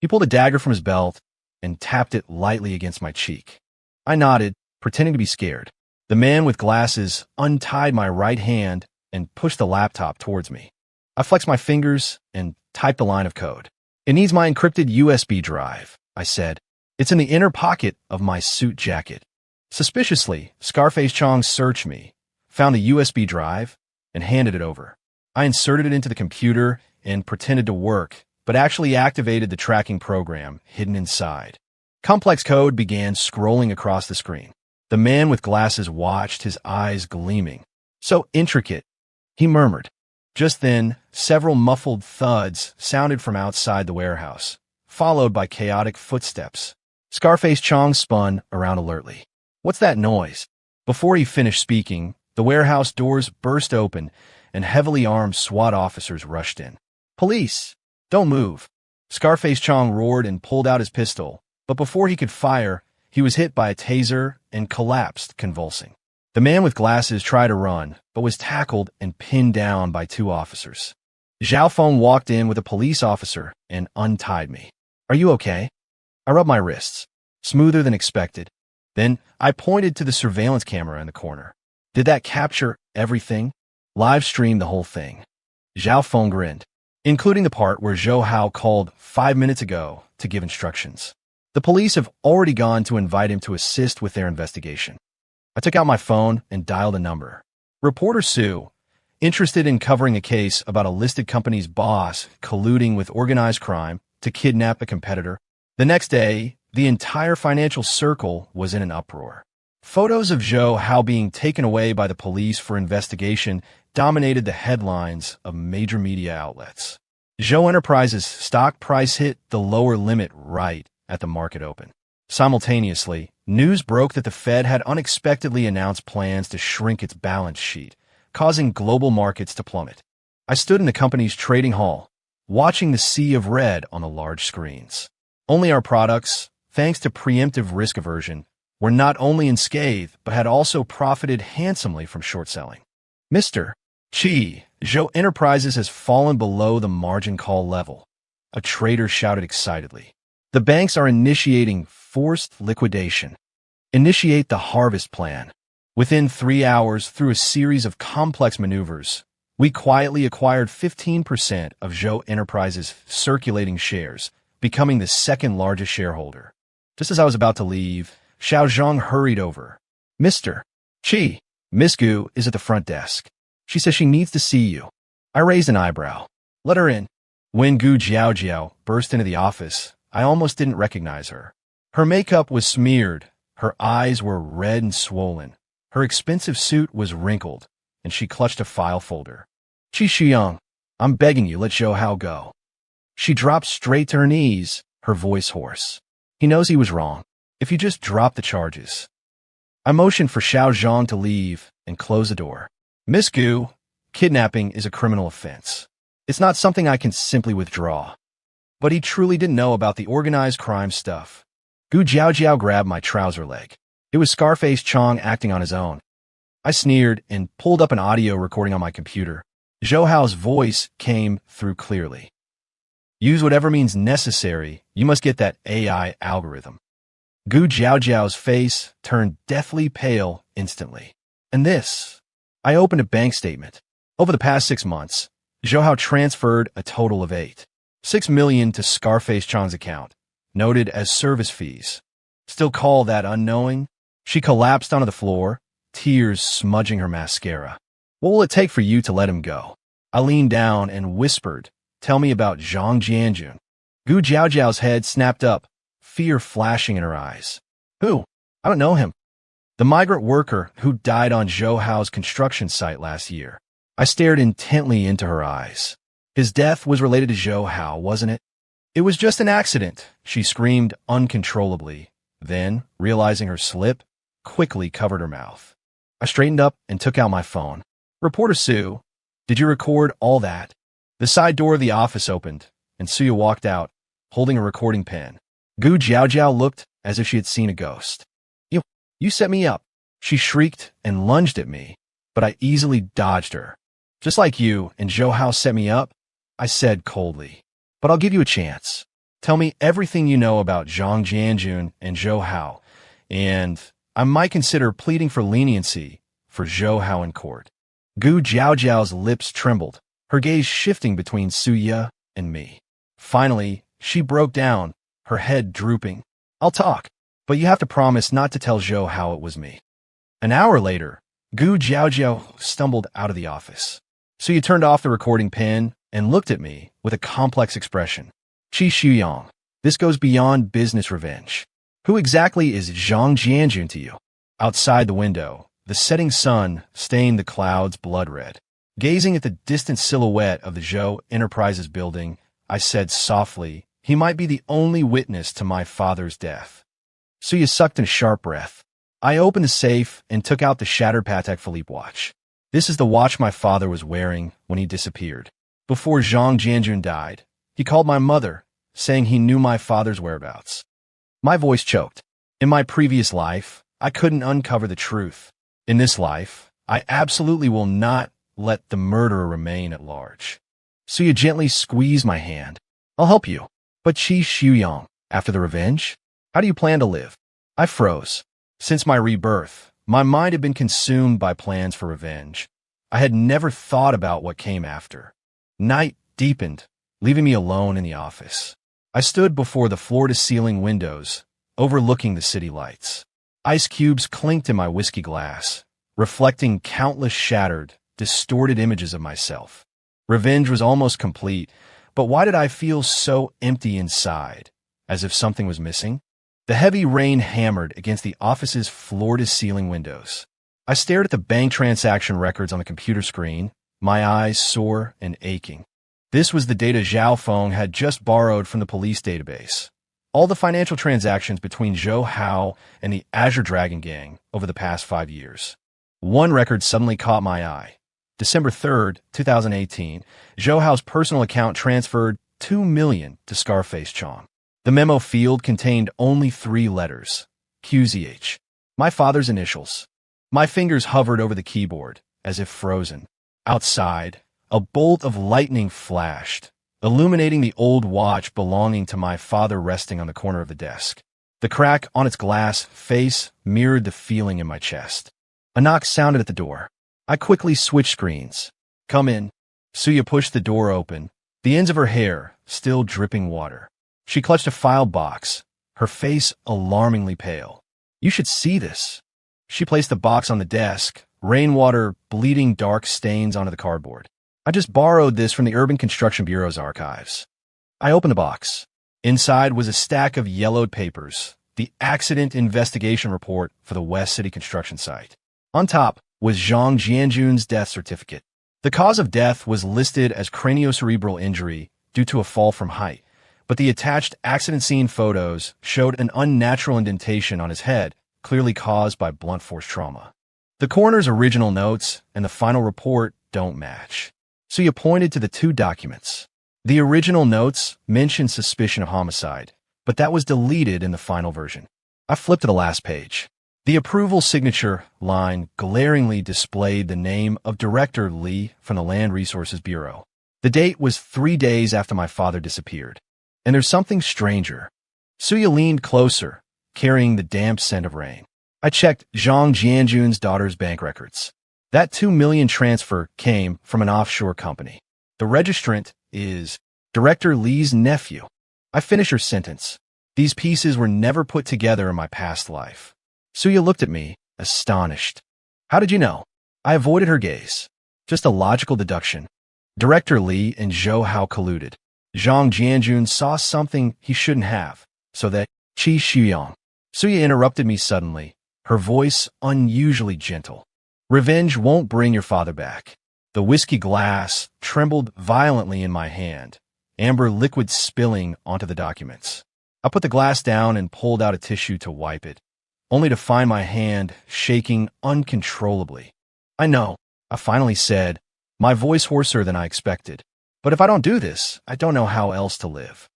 A: He pulled a dagger from his belt and tapped it lightly against my cheek. I nodded, pretending to be scared. The man with glasses untied my right hand and pushed the laptop towards me. I flexed my fingers and typed a line of code. "It needs my encrypted USB drive," I said. "It's in the inner pocket of my suit jacket." Suspiciously, Scarface Chong searched me, found the USB drive, and handed it over. I inserted it into the computer and pretended to work, but actually activated the tracking program hidden inside. Complex code began scrolling across the screen. The man with glasses watched, his eyes gleaming. "So intricate," he murmured. Just then, several muffled thuds sounded from outside the warehouse, followed by chaotic footsteps. Scarface Chong spun around alertly. "What's that noise?" Before he finished speaking, the warehouse doors burst open and heavily armed SWAT officers rushed in. "Police! Don't move!" Scarface Chong roared and pulled out his pistol, but before he could fire, he was hit by a taser and collapsed, convulsing. The man with glasses tried to run, but was tackled and pinned down by 2 officers. Zhao Feng walked in with a police officer and untied me. "Are you okay?" I rubbed my wrists, smoother than expected. Then I pointed to the surveillance camera in the corner. "Did that capture everything?" "Live stream the whole thing." Zhao Feng grinned, including the part where Zhou Hao called 5 minutes ago to give instructions. "The police have already gone to invite him to assist with their investigation." I took out my phone and dialed a number. "Reporter Sue, interested in covering a case about a listed company's boss colluding with organized crime to kidnap a competitor." The next day, the entire financial circle was in an uproar. Photos of Zhou Hao being taken away by the police for investigation dominated the headlines of major media outlets. Zhou Enterprises' stock price hit the lower limit right at the market open. Simultaneously, news broke that the Fed had unexpectedly announced plans to shrink its balance sheet, causing global markets to plummet. I stood in the company's trading hall, watching the sea of red on the large screens. Only our products, thanks to preemptive risk aversion, were not only unscathed, but had also profited handsomely from short selling. "Mr. Chi, Zhou Enterprises has fallen below the margin call level," a trader shouted excitedly. "The banks are initiating forced liquidation. Initiate the harvest plan." Within 3 hours, through a series of complex maneuvers, We quietly acquired 15% of Zhou Enterprises' circulating shares, becoming the second largest shareholder. Just as I was about to leave, Xiao Zhang hurried over. Mr. Chi, Miss Gu is at the front desk. She says she needs to see you. I raised an eyebrow. Let her in. When Gu Jiaojiao burst into the office, I almost didn't recognize her. Her makeup was smeared, her eyes were red and swollen, her expensive suit was wrinkled, and she clutched a file folder. Qi Shuyang, I'm begging you, let Zhou Hao go. She dropped straight to her knees, her voice hoarse. He knows he was wrong. If you just drop the charges. I motioned for Xiao Zhang to leave and close the door. Miss Gu, kidnapping is a criminal offense. It's not something I can simply withdraw. But he truly didn't know about the organized crime stuff. Gu Jiaojiao grabbed my trouser leg. It was Scarface Chong acting on his own. I sneered and pulled up an audio recording on my computer. Zhou Hao's voice came through clearly. Use whatever means necessary. You must get that AI algorithm. Gu Jiaojiao's face turned deathly pale instantly. And this? I opened a bank statement. Over the past 6 months, Zhou Hao transferred a total of 6 million to Scarface Chong's account, noted as service fees. Still call that unknowing? She collapsed onto the floor, tears smudging her mascara. What will it take for you to let him go? I leaned down and whispered, tell me about Zhang Jianjun. Gu Jiaojiao's head snapped up, fear flashing in her eyes. Who? I don't know him. The migrant worker who died on Zhou Hao's construction site last year. I stared intently into her eyes. His death was related to Zhou Hao, wasn't it? It was just an accident, she screamed uncontrollably. Then, realizing her slip, quickly covered her mouth. I straightened up and took out my phone. Reporter Sue, did you record all that? The side door of the office opened, and Suya walked out, holding a recording pen. Gu Jiaojiao looked as if she had seen a ghost. You set me up, she shrieked and lunged at me, but I easily dodged her. Just like you and Zhou Hao set me up, I said coldly. But I'll give you a chance. Tell me everything you know about Zhang Jianjun and Zhou Hao, and I might consider pleading for leniency for Zhou Hao in court. Gu Jiaojiao's lips trembled, her gaze shifting between Suya and me. Finally, she broke down, her head drooping. I'll talk, but you have to promise not to tell Zhou Hao it was me. An hour later, Gu Jiaojiao stumbled out of the office. Suya turned off the recording pen and looked at me with a complex expression. Qi Shuyang, this goes beyond business revenge. Who exactly is Zhang Jianjun to you? Outside the window, the setting sun stained the clouds blood red. Gazing at the distant silhouette of the Zhou Enterprises building, I said softly, he might be the only witness to my father's death. Suya sucked in a sharp breath. I opened the safe and took out the shattered Patek Philippe watch. This is the watch my father was wearing when he disappeared. Before Zhang Jianjun died, he called my mother, saying he knew my father's whereabouts. My voice choked. In my previous life, I couldn't uncover the truth. In this life, I absolutely will not let the murderer remain at large. Suya gently squeezed my hand. I'll help you. But Qi Shuyang, after the revenge? How do you plan to live? I froze. Since my rebirth, my mind had been consumed by plans for revenge. I had never thought about what came after. Night deepened, leaving me alone in the office. I stood before the floor-to-ceiling windows, overlooking the city lights. Ice cubes clinked in my whiskey glass, reflecting countless shattered, distorted images of myself. Revenge was almost complete, but why did I feel so empty inside, as if something was missing? The heavy rain hammered against the office's floor-to-ceiling windows. I stared at the bank transaction records on the computer screen, my eyes sore and aching. This was the data Zhao Feng had just borrowed from the police database. All the financial transactions between Zhou Hao and the Azure Dragon Gang over the past 5 years. One record suddenly caught my eye. December 3rd, 2018, Zhou Hao's personal account transferred $2 million to Scarface Chong. The memo field contained only 3 letters, QZH, my father's initials. My fingers hovered over the keyboard, as if frozen. Outside, a bolt of lightning flashed, illuminating the old watch belonging to my father resting on the corner of the desk. The crack on its glass face mirrored the feeling in my chest. A knock sounded at the door. I quickly switched screens. Come in. Suya pushed the door open, the ends of her hair still dripping water. She clutched a file box, her face alarmingly pale. You should see this. She placed the box on the desk, rainwater bleeding dark stains onto the cardboard. I just borrowed this from the Urban Construction Bureau's archives. I opened the box. Inside was a stack of yellowed papers, the accident investigation report for the West City construction site. On top was Zhang Jianjun's death certificate. The cause of death was listed as craniocerebral injury due to a fall from height, but the attached accident scene photos showed an unnatural indentation on his head, clearly caused by blunt force trauma. The coroner's original notes and the final report don't match. Suya pointed to the two documents. The original notes mentioned suspicion of homicide, but that was deleted in the final version. I flipped to the last page. The approval signature line glaringly displayed the name of Director Li from the Land Resources Bureau. The date was 3 days after my father disappeared. And there's something stranger. Suya leaned closer, carrying the damp scent of rain. I checked Zhang Jianjun's daughter's bank records. That $2 million transfer came from an offshore company. The registrant is Director Li's nephew. I finished her sentence. These pieces were never put together in my past life. Suya looked at me, astonished. How did you know? I avoided her gaze. Just a logical deduction. Director Li and Zhou Hao colluded. Zhang Jianjun saw something he shouldn't have, so that Qi Xuyang. Suya interrupted me suddenly, her voice unusually gentle. Revenge won't bring your father back. The whiskey glass trembled violently in my hand, amber liquid spilling onto the documents. I put the glass down and pulled out a tissue to wipe it, only to find my hand shaking uncontrollably. I know, I finally said, my voice hoarser than I expected. But if I don't do this, I don't know how else to live.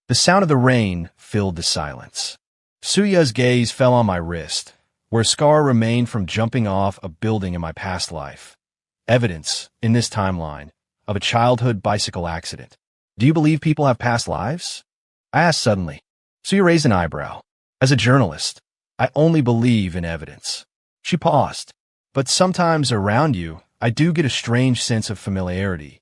A: The sound of the rain filled the silence. Suya's gaze fell on my wrist, where a scar remained from jumping off a building in my past life. Evidence, in this timeline, of a childhood bicycle accident. Do you believe people have past lives? I asked suddenly. Suya raised an eyebrow. As a journalist, I only believe in evidence. She paused. But sometimes around you, I do get a strange sense of familiarity.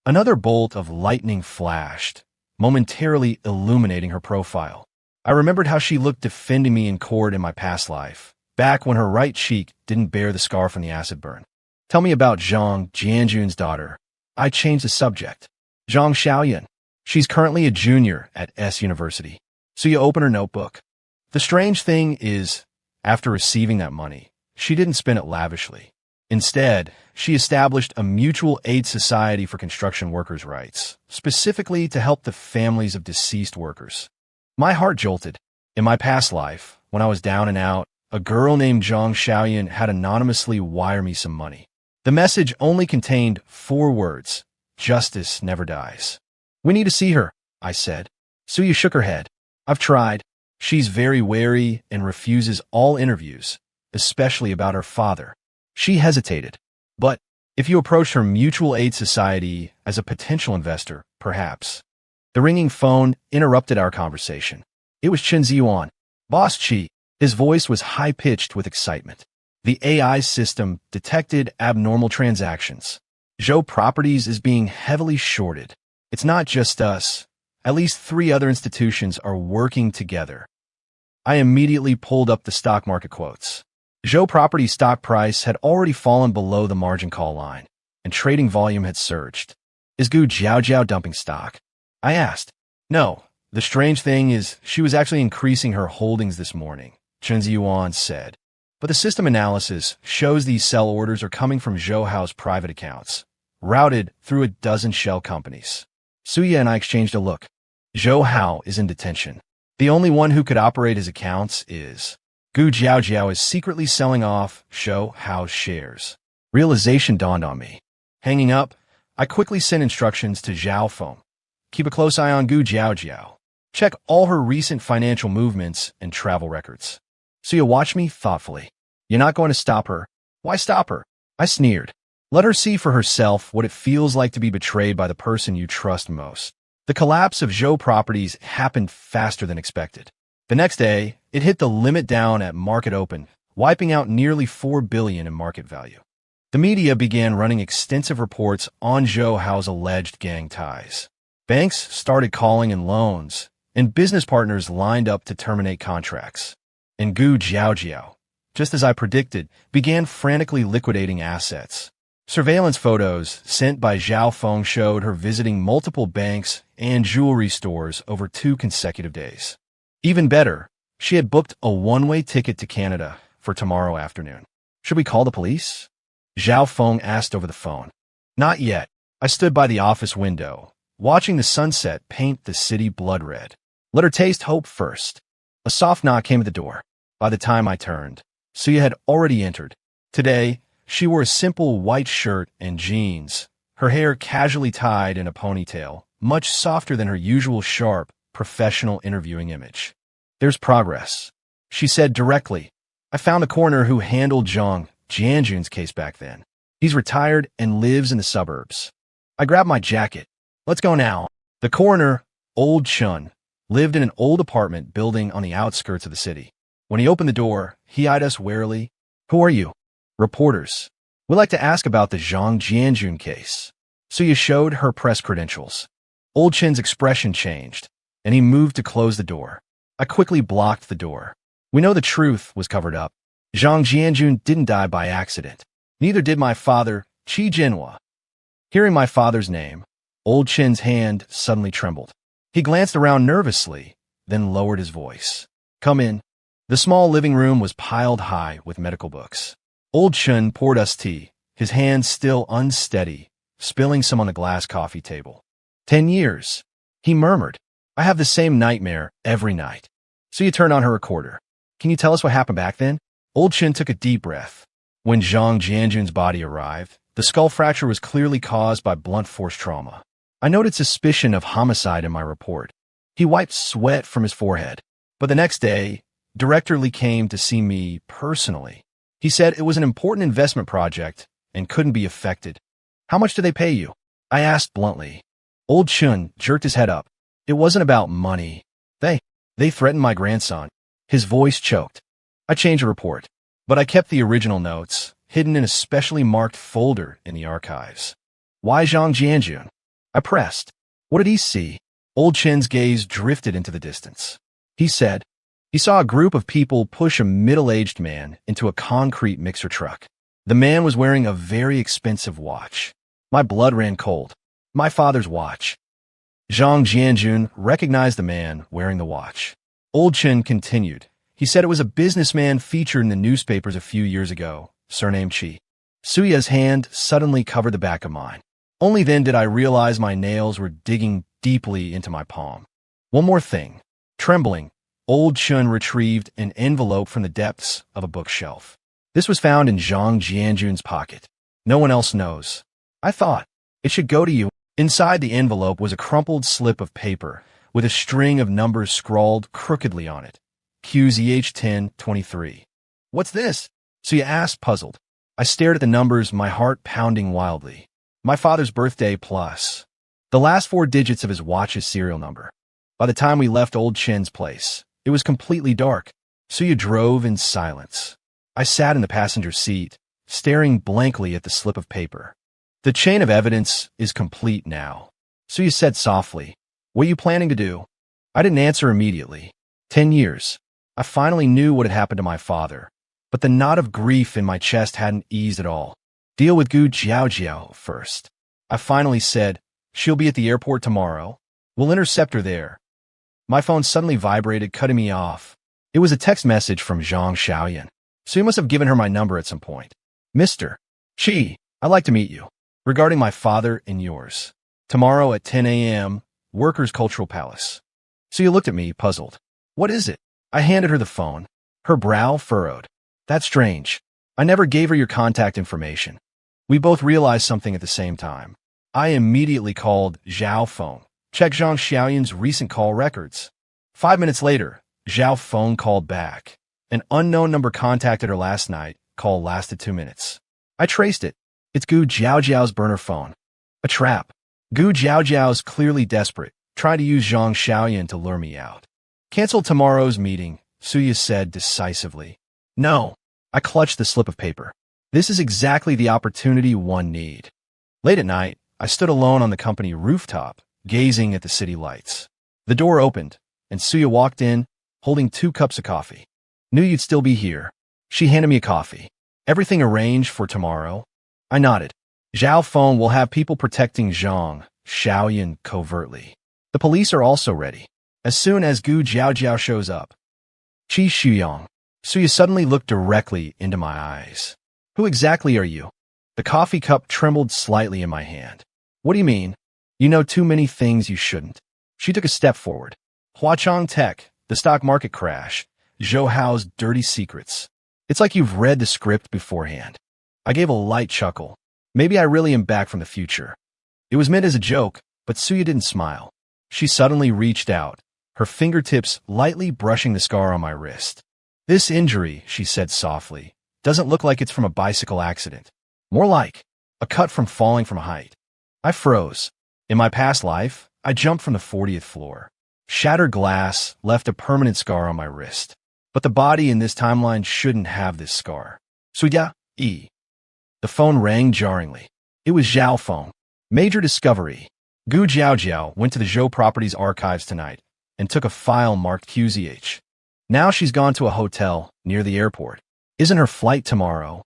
A: Another bolt of lightning flashed, momentarily illuminating her profile. I remembered how she looked defending me in court in my past life, back when her right cheek didn't bear the scar from the acid burn. Tell me about Zhang Jianjun's daughter. I changed the subject. Zhang Xiaoyan. She's currently a junior at S University. Suya opened her notebook. The strange thing is, after receiving that money, she didn't spend it lavishly. Instead, she established a mutual aid society for construction workers' rights, specifically to help the families of deceased workers. My heart jolted. In my past life, when I was down and out, a girl named Zhang Xiaoyan had anonymously wire me some money. The message only contained 4 words: justice never dies. We need to see her, I said. Suya shook her head. I've tried. She's very wary and refuses all interviews, especially about her father. She hesitated. But if you approach her mutual aid society as a potential investor, perhaps. The ringing phone interrupted our conversation. It was Chen Ziyuan. Boss Chi. His voice was high-pitched with excitement. The AI system detected abnormal transactions. Zhou Properties is being heavily shorted. It's not just us. At least 3 other institutions are working together. I immediately pulled up the stock market quotes. Zhou Properties' stock price had already fallen below the margin call line, and trading volume had surged. Is Gu Jiaojiao dumping stock? I asked. No. The strange thing is she was actually increasing her holdings this morning, Chen Ziyuan said. But the system analysis shows these sell orders are coming from Zhou Hao's private accounts, routed through a dozen shell companies. Suya and I exchanged a look. Zhou Hao is in detention. The only one who could operate his accounts is Gu Jiaojiao is secretly selling off Zhou Hao's shares. Realization dawned on me. Hanging up, I quickly sent instructions to Zhao Feng. Keep a close eye on Gu Jiaojiao. Check all her recent financial movements and travel records. Suya watched me thoughtfully. You're not going to stop her. Why stop her? I sneered. Let her see for herself what it feels like to be betrayed by the person you trust most. The collapse of Zhou Properties happened faster than expected. The next day, it hit the limit down at market open, wiping out nearly $4 billion in market value. The media began running extensive reports on Zhou Hao's alleged gang ties. Banks started calling in loans, and business partners lined up to terminate contracts. And Gu Jiaojiao, just as I predicted, began frantically liquidating assets. Surveillance photos sent by Zhao Feng showed her visiting multiple banks and jewelry stores over 2 consecutive days. Even better, she had booked a one-way ticket to Canada for tomorrow afternoon. Should we call the police? Zhao Feng asked over the phone. Not yet. I stood by the office window, watching the sunset paint the city blood red. Let her taste hope first. A soft knock came at the door. By the time I turned, Suya had already entered. Today, she wore a simple white shirt and jeans, her hair casually tied in a ponytail, much softer than her usual sharp, professional interviewing image. There's progress, she said directly. I found the coroner who handled Zhang Jianjun's case back then. He's retired and lives in the suburbs. I grabbed my jacket. Let's go now. The coroner, Old Chun, lived in an old apartment building on the outskirts of the city. When he opened the door, he eyed us warily. Who are you? Reporters. We'd like to ask about the Zhang Jianjun case. Suya showed her press credentials. Old Chin's expression changed, and he moved to close the door. I quickly blocked the door. We know the truth was covered up. Zhang Jianjun didn't die by accident. Neither did my father, Qi Jinhua. Hearing my father's name, Old Chin's hand suddenly trembled. He glanced around nervously, then lowered his voice. Come in. The small living room was piled high with medical books. Old Chun poured us tea, his hands still unsteady, spilling some on the glass coffee table. 10 years, he murmured. I have the same nightmare every night. So you turned on her recorder. Can you tell us what happened back then? Old Chun took a deep breath. When Zhang Jianjun's body arrived, the skull fracture was clearly caused by blunt force trauma. I noted suspicion of homicide in my report. He wiped sweat from his forehead. But the next day, Director Li came to see me personally. He said it was an important investment project and couldn't be affected. How much do they pay you? I asked bluntly. Old Chun jerked his head up. It wasn't about money. They threatened my grandson. His voice choked. I changed the report, but I kept the original notes, hidden in a specially marked folder in the archives. Why Zhang Jianjun? I pressed. What did he see? Old Chin's gaze drifted into the distance. He said, he saw a group of people push a middle-aged man into a concrete mixer truck. The man was wearing a very expensive watch. My blood ran cold. My father's watch. Zhang Jianjun recognized the man wearing the watch. Old Chin continued. He said it was a businessman featured in the newspapers a few years ago, surnamed Qi. Suya's hand suddenly covered the back of mine. Only then did I realize my nails were digging deeply into my palm. One more thing. Trembling, Old Chun retrieved an envelope from the depths of a bookshelf. This was found in Zhang Jianjun's pocket. No one else knows. I thought, it should go to you. Inside the envelope was a crumpled slip of paper with a string of numbers scrawled crookedly on it. QZH1023. What's this? Suya asked, puzzled. I stared at the numbers, my heart pounding wildly. My father's birthday plus the last 4 digits of his watch's serial number. By the time we left Old Chin's place, it was completely dark. Suya drove in silence. I sat in the passenger seat, staring blankly at the slip of paper. The chain of evidence is complete now. Suya said softly, what are you planning to do? I didn't answer immediately. 10 years. I finally knew what had happened to my father, but the knot of grief in my chest hadn't eased at all. Deal with Gu Jiaojiao first. I finally said, she'll be at the airport tomorrow. We'll intercept her there. My phone suddenly vibrated, cutting me off. It was a text message from Zhang Xiaoyan. So you must have given her my number at some point. Mr. Qi, I'd like to meet you. Regarding my father and yours. Tomorrow at 10 a.m., Workers' Cultural Palace. So you looked at me, puzzled. What is it? I handed her the phone. Her brow furrowed. That's strange. I never gave her your contact information. We both realized something at the same time. I immediately called Zhao Feng. Check Zhang Xiaoyan's recent call records. 5 minutes later, Zhao Feng called back. An unknown number contacted her last night. Call lasted 2 minutes. I traced it. It's Gu Jiaojiao's burner phone. A trap. Gu Jiaojiao's clearly desperate, trying to use Zhang Xiaoyan to lure me out. Cancel tomorrow's meeting, Suya said decisively. No. I clutched the slip of paper. This is exactly the opportunity one need. Late at night, I stood alone on the company rooftop, gazing at the city lights. The door opened, and Suya walked in, holding 2 cups of coffee. Knew you'd still be here. She handed me a coffee. Everything arranged for tomorrow? I nodded. Zhao Feng will have people protecting Zhang, Xiaoyan covertly. The police are also ready. As soon as Gu Jiaojiao shows up. Qi Shuyong. Suya suddenly looked directly into my eyes. Who exactly are you? The coffee cup trembled slightly in my hand. What do you mean? You know too many things you shouldn't. She took a step forward. Huachong Tech, the stock market crash, Zhou Hao's dirty secrets. It's like you've read the script beforehand. I gave a light chuckle. Maybe I really am back from the future. It was meant as a joke, but Suya didn't smile. She suddenly reached out, her fingertips lightly brushing the scar on my wrist. This injury, she said softly, doesn't look like it's from a bicycle accident. More like a cut from falling from height. I froze. In my past life, I jumped from the 40th floor. Shattered glass left a permanent scar on my wrist. But the body in this timeline shouldn't have this scar. Suya, E. The phone rang jarringly. It was Zhao Feng. Major discovery. Gu Jiaojiao went to the Zhou Properties archives tonight and took a file marked QZH. Now she's gone to a hotel near the airport. Isn't her flight tomorrow?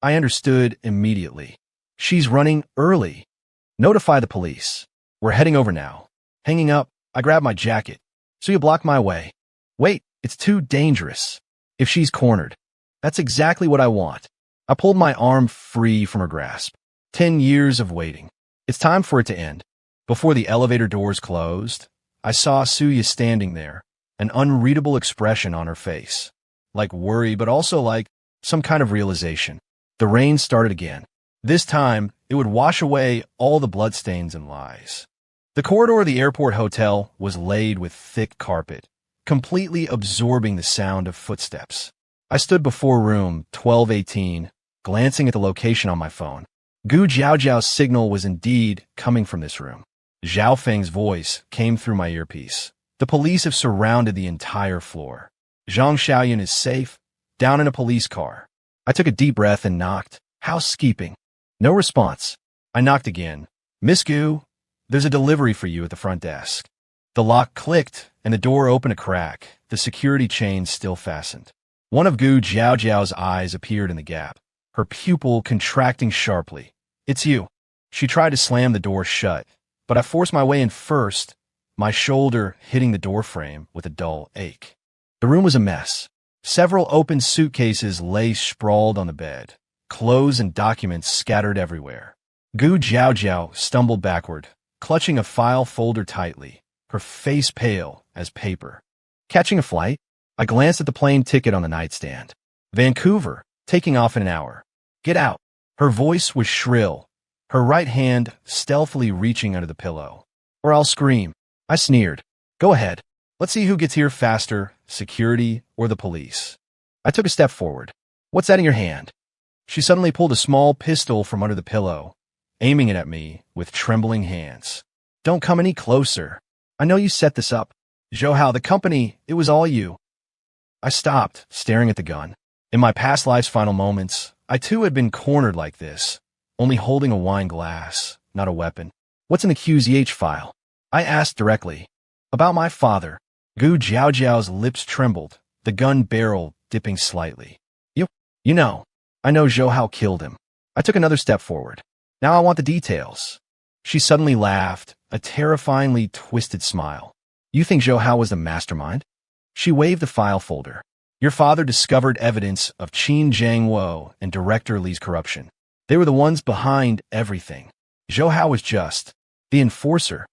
A: I understood immediately. She's running early. Notify the police. We're heading over now. Hanging up, I grab my jacket. So you block my way. Wait, it's too dangerous. If she's cornered. That's exactly what I want. I pulled my arm free from her grasp. 10 years of waiting. It's time for it to end. Before the elevator doors closed, I saw Suya standing there, an unreadable expression on her face. Like worry, but also like some kind of realization. The rain started again. This time, it would wash away all the bloodstains and lies. The corridor of the airport hotel was laid with thick carpet, completely absorbing the sound of footsteps. I stood before room 1218, glancing at the location on my phone. Gu Jiaojiao's signal was indeed coming from this room. Zhao Feng's voice came through my earpiece. The police have surrounded the entire floor. Zhang Xiaoyan is safe, down in a police car. I took a deep breath and knocked. Housekeeping. No response. I knocked again. Miss Gu, there's a delivery for you at the front desk. The lock clicked, and the door opened a crack, the security chain still fastened. One of Gu Jiaojiao's eyes appeared in the gap, her pupil contracting sharply. It's you. She tried to slam the door shut, but I forced my way in first, my shoulder hitting the doorframe with a dull ache. The room was a mess. Several open suitcases lay sprawled on the bed, clothes and documents scattered everywhere. Gu Jiaojiao stumbled backward, clutching a file folder tightly, her face pale as paper. Catching a flight? I glanced at the plane ticket on the nightstand. Vancouver, taking off in an hour. Get out. Her voice was shrill, her right hand stealthily reaching under the pillow. Or I'll scream. I sneered. Go ahead. Let's see who gets here faster, security or the police. I took a step forward. What's that in your hand? She suddenly pulled a small pistol from under the pillow, aiming it at me with trembling hands. Don't come any closer. I know you set this up. Zhou Hao, the company, it was all you. I stopped, staring at the gun. In my past life's final moments, I too had been cornered like this, only holding a wine glass, not a weapon. What's in the QZH file? I asked directly. About my father. Gu Jiaojiao's lips trembled, the gun barrel dipping slightly. You know. I know Zhou Hao killed him. I took another step forward. Now I want the details. She suddenly laughed, a terrifyingly twisted smile. You think Zhou Hao was the mastermind? She waved the file folder. Your father discovered evidence of Qin Zhangwo and Director Li's corruption. They were the ones behind everything. Zhou Hao was just the enforcer.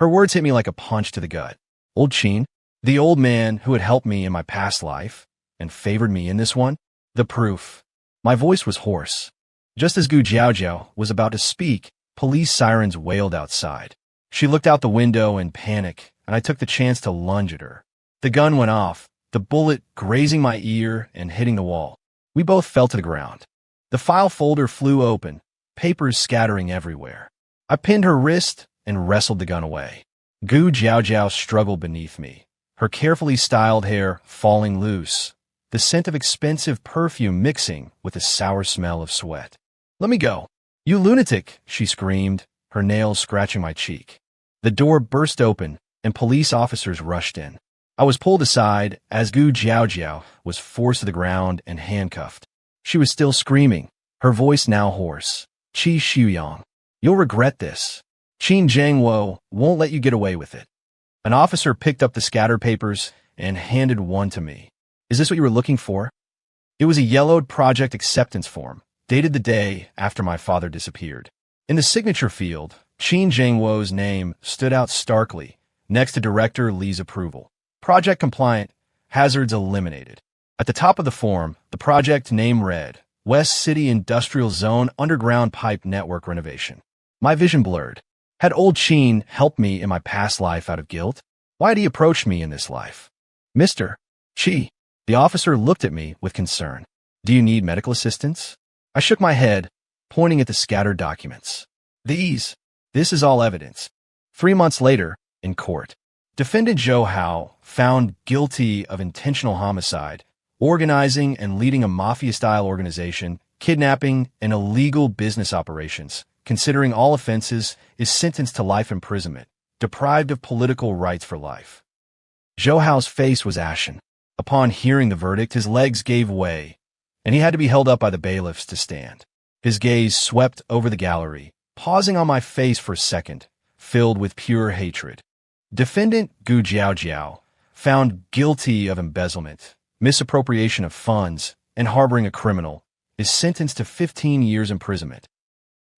A: Her words hit me like a punch to the gut. Old Qin, the old man who had helped me in my past life and favored me in this one? The proof. My voice was hoarse. Just as Gu Jiaojiao was about to speak, police sirens wailed outside. She looked out the window in panic, and I took the chance to lunge at her. The gun went off, the bullet grazing my ear and hitting the wall. We both fell to the ground. The file folder flew open, papers scattering everywhere. I pinned her wrist and wrestled the gun away. Gu Jiaojiao struggled beneath me, her carefully styled hair falling loose, the scent of expensive perfume mixing with the sour smell of sweat. "Let me go. You lunatic," she screamed, her nails scratching my cheek. The door burst open, and police officers rushed in. I was pulled aside as Gu Jiaojiao was forced to the ground and handcuffed. She was still screaming, her voice now hoarse. "Qi Shuyang, you'll regret this. Qin Zhangwo won't let you get away with it." An officer picked up the scattered papers and handed one to me. "Is this what you were looking for?" It was a yellowed project acceptance form, dated the day after my father disappeared. In the signature field, Qin Zhangwo's name stood out starkly, next to Director Li's approval. Project compliant, hazards eliminated. At the top of the form, the project name read, West City Industrial Zone Underground Pipe Network Renovation. My vision blurred. Had old Qin helped me in my past life out of guilt? Why had he approached me in this life? "Mr. Qi," the officer looked at me with concern. "Do you need medical assistance?" I shook my head, pointing at the scattered documents. This is all evidence." 3 months later, in court, Defendant Zhou Hao, found guilty of intentional homicide, organizing and leading a mafia-style organization, kidnapping, and illegal business operations, considering all offenses, is sentenced to life imprisonment, deprived of political rights for life. Zhou Hao's face was ashen. Upon hearing the verdict, his legs gave way, and he had to be held up by the bailiffs to stand. His gaze swept over the gallery, pausing on my face for a second, filled with pure hatred. Defendant Gu Jiaojiao, found guilty of embezzlement, misappropriation of funds, and harboring a criminal, is sentenced to 15 years imprisonment.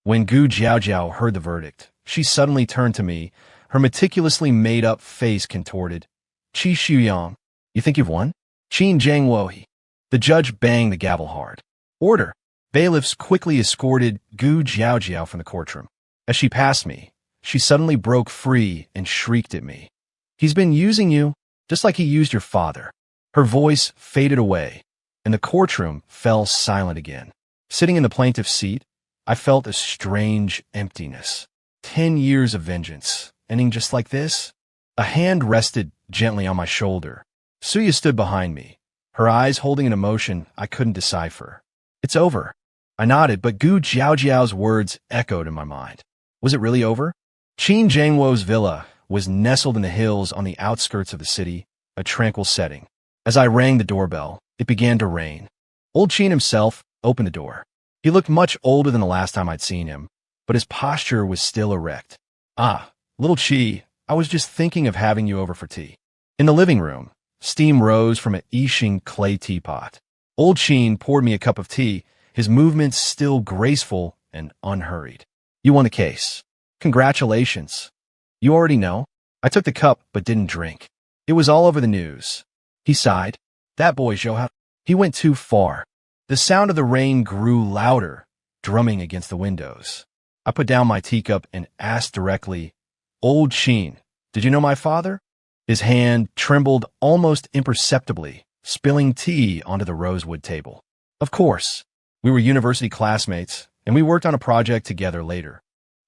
A: When Gu Jiaojiao heard the verdict, she suddenly turned to me, her meticulously made-up face contorted. "Qi Shuyang, you think you've won?" "Qin Zhangwo." The judge banged the gavel hard. "Order." Bailiffs quickly escorted Gu Jiaojiao from the courtroom. As she passed me, she suddenly broke free and shrieked at me. "He's been using you, just like he used your father." Her voice faded away, and the courtroom fell silent again. Sitting in the plaintiff's seat, I felt a strange emptiness. 10 years of vengeance, ending just like this? A hand rested gently on my shoulder. Suya stood behind me, her eyes holding an emotion I couldn't decipher. "It's over." I nodded, but Gu Jiaojiao's words echoed in my mind. Was it really over? Qin Zhangwo's villa was nestled in the hills on the outskirts of the city, a tranquil setting. As I rang the doorbell, it began to rain. Old Qin himself opened the door. He looked much older than the last time I'd seen him, but his posture was still erect. "Ah, little Qi, I was just thinking of having you over for tea." In the living room, steam rose from an Yixing clay teapot. Old Qin poured me a cup of tea, his movements still graceful and unhurried. "You won the case. Congratulations." "You already know?" I took the cup but didn't drink. "It was all over the news." He sighed. "That boy, Zhou Hao, he went too far." The sound of the rain grew louder, drumming against the windows. I put down my teacup and asked directly, "Old Qin, did you know my father?" His hand trembled almost imperceptibly, spilling tea onto the rosewood table. "Of course. We were university classmates, and we worked on a project together later.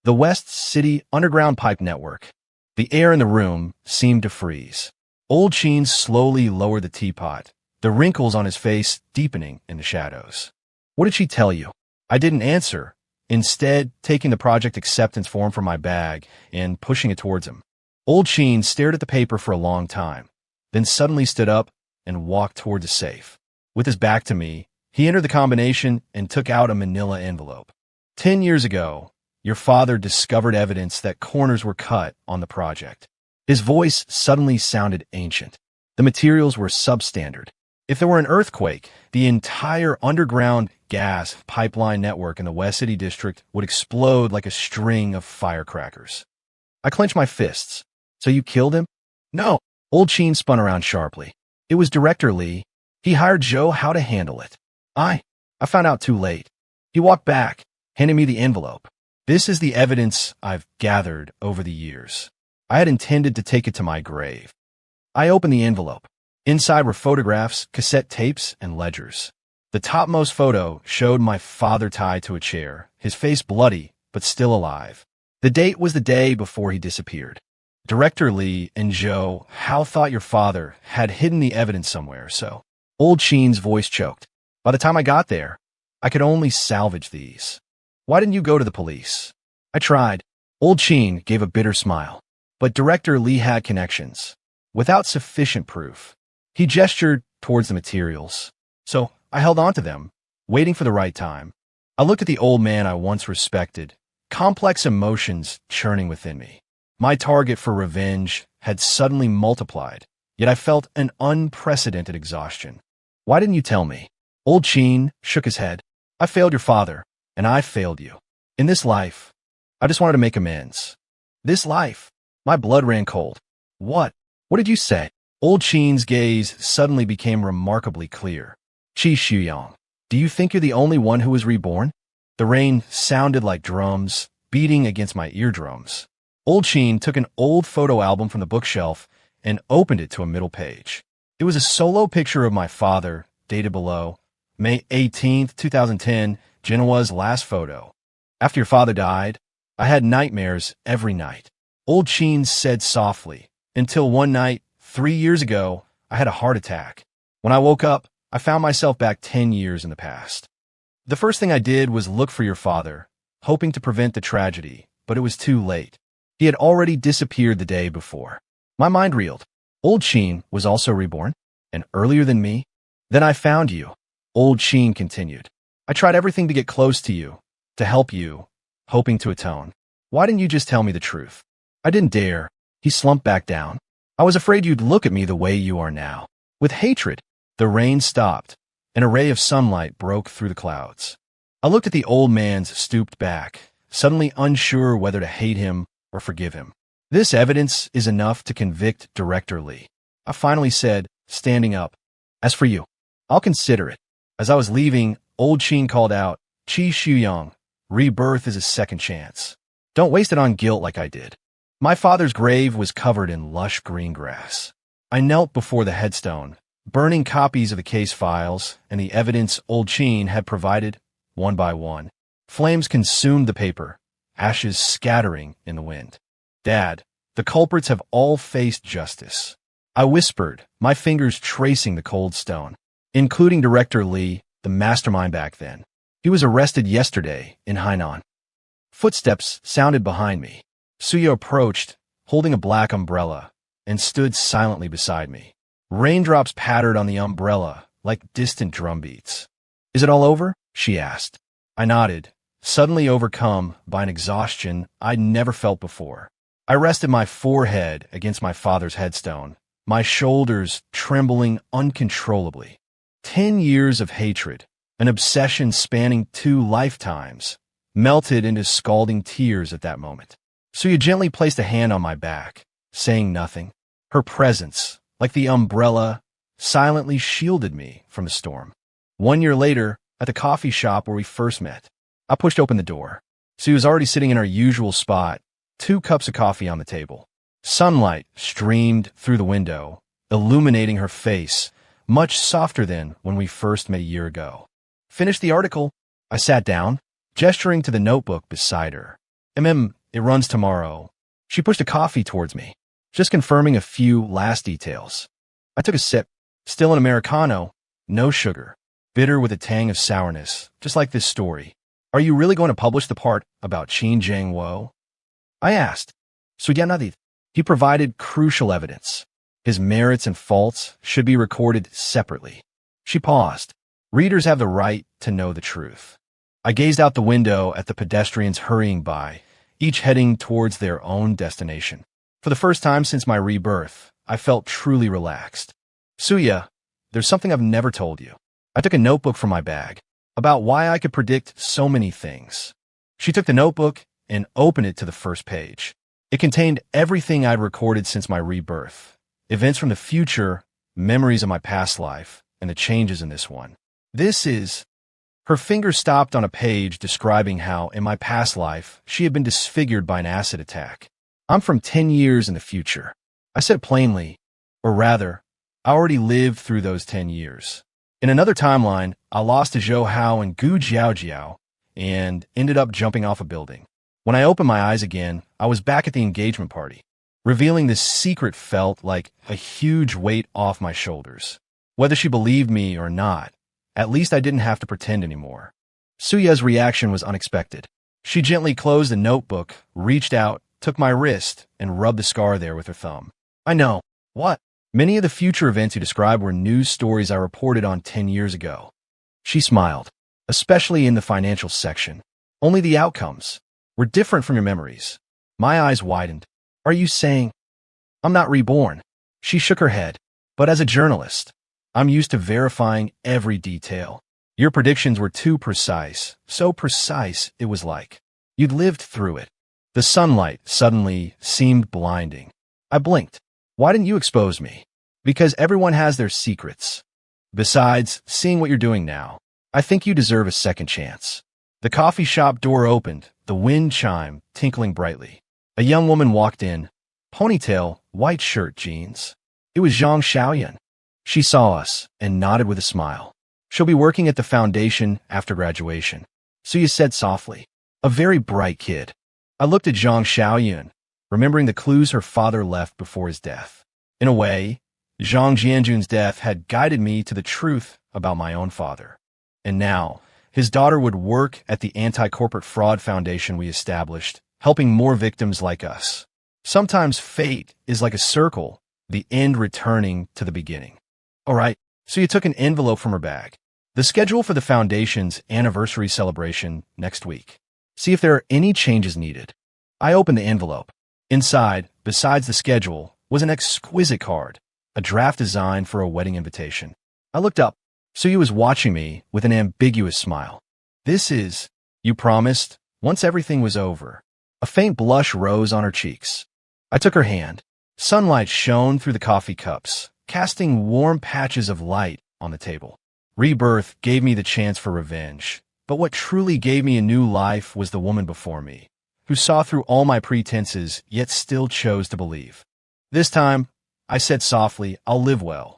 A: The West City Underground Pipe Network." The air in the room seemed to freeze. Old Qin slowly lowered the teapot, the wrinkles on his face deepening in the shadows. "What did she tell you?" I didn't answer, instead taking the project acceptance form from my bag and pushing it towards him. Old Qin stared at the paper for a long time, then suddenly stood up and walked toward the safe. With his back to me, he entered the combination and took out a manila envelope. 10 years ago, your father discovered evidence that corners were cut on the project. His voice suddenly sounded ancient. The materials were substandard. If there were an earthquake, the entire underground gas pipeline network in the West City District would explode like a string of firecrackers. I clenched my fists. "So you killed him?" "No." Old Qin spun around sharply. "It was Director Li. He hired Zhou Hao to handle it. I found out too late." He walked back, handing me the envelope. "This is the evidence I've gathered over the years. I had intended to take it to my grave." I opened the envelope. Inside were photographs, cassette tapes, and ledgers. The topmost photo showed my father tied to a chair, his face bloody, but still alive. The date was the day before he disappeared. "Director Li and Zhou Hao thought your father had hidden the evidence somewhere, so Old Sheen's voice choked. By the time I got there, I could only salvage these. Why didn't you go to the police? I tried. Old Sheen gave a bitter smile. But Director Lee had connections. Without sufficient proof. He gestured towards the materials. So I held on to them, waiting for the right time. I looked at the old man I once respected, complex emotions churning within me. My target for revenge had suddenly multiplied, yet I felt an unprecedented exhaustion. Why didn't you tell me? Old Sheen shook his head. I failed your father, and I failed you. In this life, I just wanted to make amends. This life, my blood ran cold. What? What did you say? Old Sheen's gaze suddenly became remarkably clear. Qi Shuyang, do you think you're the only one who was reborn? The rain sounded like drums, beating against my eardrums. Old Sheen took an old photo album from the bookshelf and opened it to a middle page. It was a solo picture of my father, dated below, May 18th, 2010, Genoa's last photo. After your father died, I had nightmares every night. Old Sheen said softly, until one night, 3 years ago, I had a heart attack. When I woke up, I found myself back 10 years in the past. The first thing I did was look for your father, hoping to prevent the tragedy, but it was too late. He had already disappeared the day before. My mind reeled. Old Sheen was also reborn, and earlier than me. Then I found you. Old Sheen continued. I tried everything to get close to you, to help you, hoping to atone. Why didn't you just tell me the truth? I didn't dare. He slumped back down. I was afraid you'd look at me the way you are now, with hatred. The rain stopped. An ray of sunlight broke through the clouds. I looked at the old man's stooped back, suddenly unsure whether to hate him or forgive him. This evidence is enough to convict Director Lee. I finally said, standing up. As for you, I'll consider it. As I was leaving, Old Sheen called out, Qi Shuyang, rebirth is a second chance. Don't waste it on guilt like I did. My father's grave was covered in lush green grass. I knelt before the headstone, burning copies of the case files and the evidence Old Sheen had provided, one by one. Flames consumed the paper, ashes scattering in the wind. Dad, the culprits have all faced justice. I whispered, my fingers tracing the cold stone, including Director Lee, the mastermind back then. He was arrested yesterday in Hainan. Footsteps sounded behind me. Suya approached, holding a black umbrella, and stood silently beside me. Raindrops pattered on the umbrella like distant drumbeats. Is it all over? She asked. I nodded, suddenly overcome by an exhaustion I'd never felt before. I rested my forehead against my father's headstone, my shoulders trembling uncontrollably. 10 years of hatred, an obsession spanning 2 lifetimes, melted into scalding tears at that moment. Suya gently placed a hand on my back, saying nothing. Her presence, like the umbrella, silently shielded me from the storm. 1 year later, at the coffee shop where we first met, I pushed open the door. Suya was already sitting in her usual spot, 2 cups of coffee on the table. Sunlight streamed through the window, illuminating her face, much softer than when we first met a year ago. Finished the article, I sat down, gesturing to the notebook beside her. It runs tomorrow. She pushed a coffee towards me, just confirming a few last details. I took a sip, still an Americano, no sugar, bitter with a tang of sourness, just like this story. Are you really going to publish the part about Qin Jiangwo? I asked. Suyanadith. He provided crucial evidence. His merits and faults should be recorded separately. She paused. Readers have the right to know the truth. I gazed out the window at the pedestrians hurrying by, each heading towards their own destination. For the first time since my rebirth, I felt truly relaxed. Suya, there's something I've never told you. I took a notebook from my bag, about why I could predict so many things. She took the notebook and opened it to the first page. It contained everything I'd recorded since my rebirth, events from the future, memories of my past life, and the changes in this one. This is... Her finger stopped on a page describing how, in my past life, she had been disfigured by an acid attack. I'm from 10 years in the future. I said plainly, or rather, I already lived through those 10 years. In another timeline, I lost to Zhou Hao and Gu Jiaojiao and ended up jumping off a building. When I opened my eyes again, I was back at the engagement party. Revealing this secret felt like a huge weight off my shoulders. Whether she believed me or not, at least I didn't have to pretend anymore. Suya's reaction was unexpected. She gently closed the notebook, reached out, took my wrist, and rubbed the scar there with her thumb. I know. What? Many of the future events you described were news stories I reported on 10 years ago. She smiled, especially in the financial section. Only the outcomes were different from your memories. My eyes widened. Are you saying I'm not reborn? She shook her head. But as a journalist, I'm used to verifying every detail. Your predictions were too precise, so precise it was like you'd lived through it. The sunlight suddenly seemed blinding. I blinked. Why didn't you expose me? Because everyone has their secrets. Besides, seeing what you're doing now, I think you deserve a second chance. The coffee shop door opened, the wind chime tinkling brightly. A young woman walked in, ponytail, white shirt, jeans. It was Zhang Xiaoyan. She saw us and nodded with a smile. She'll be working at the foundation after graduation. Suya said softly. A very bright kid. I looked at Zhang Xiaoyan, remembering the clues her father left before his death. In a way, Zhang Jianjun's death had guided me to the truth about my own father. And now, his daughter would work at the anti-corporate fraud foundation we established, helping more victims like us. Sometimes fate is like a circle, the end returning to the beginning. All right, so you took an envelope from her bag. The schedule for the foundation's anniversary celebration next week. See if there are any changes needed. I opened the envelope. Inside, besides the schedule, was an exquisite card, a draft design for a wedding invitation. I looked up. Suya was watching me with an ambiguous smile. This is, you promised, once everything was over. A faint blush rose on her cheeks. I took her hand. Sunlight shone through the coffee cups, casting warm patches of light on the table. Rebirth gave me the chance for revenge, but what truly gave me a new life was the woman before me, who saw through all my pretenses yet still chose to believe. This time, I said softly, I'll live well.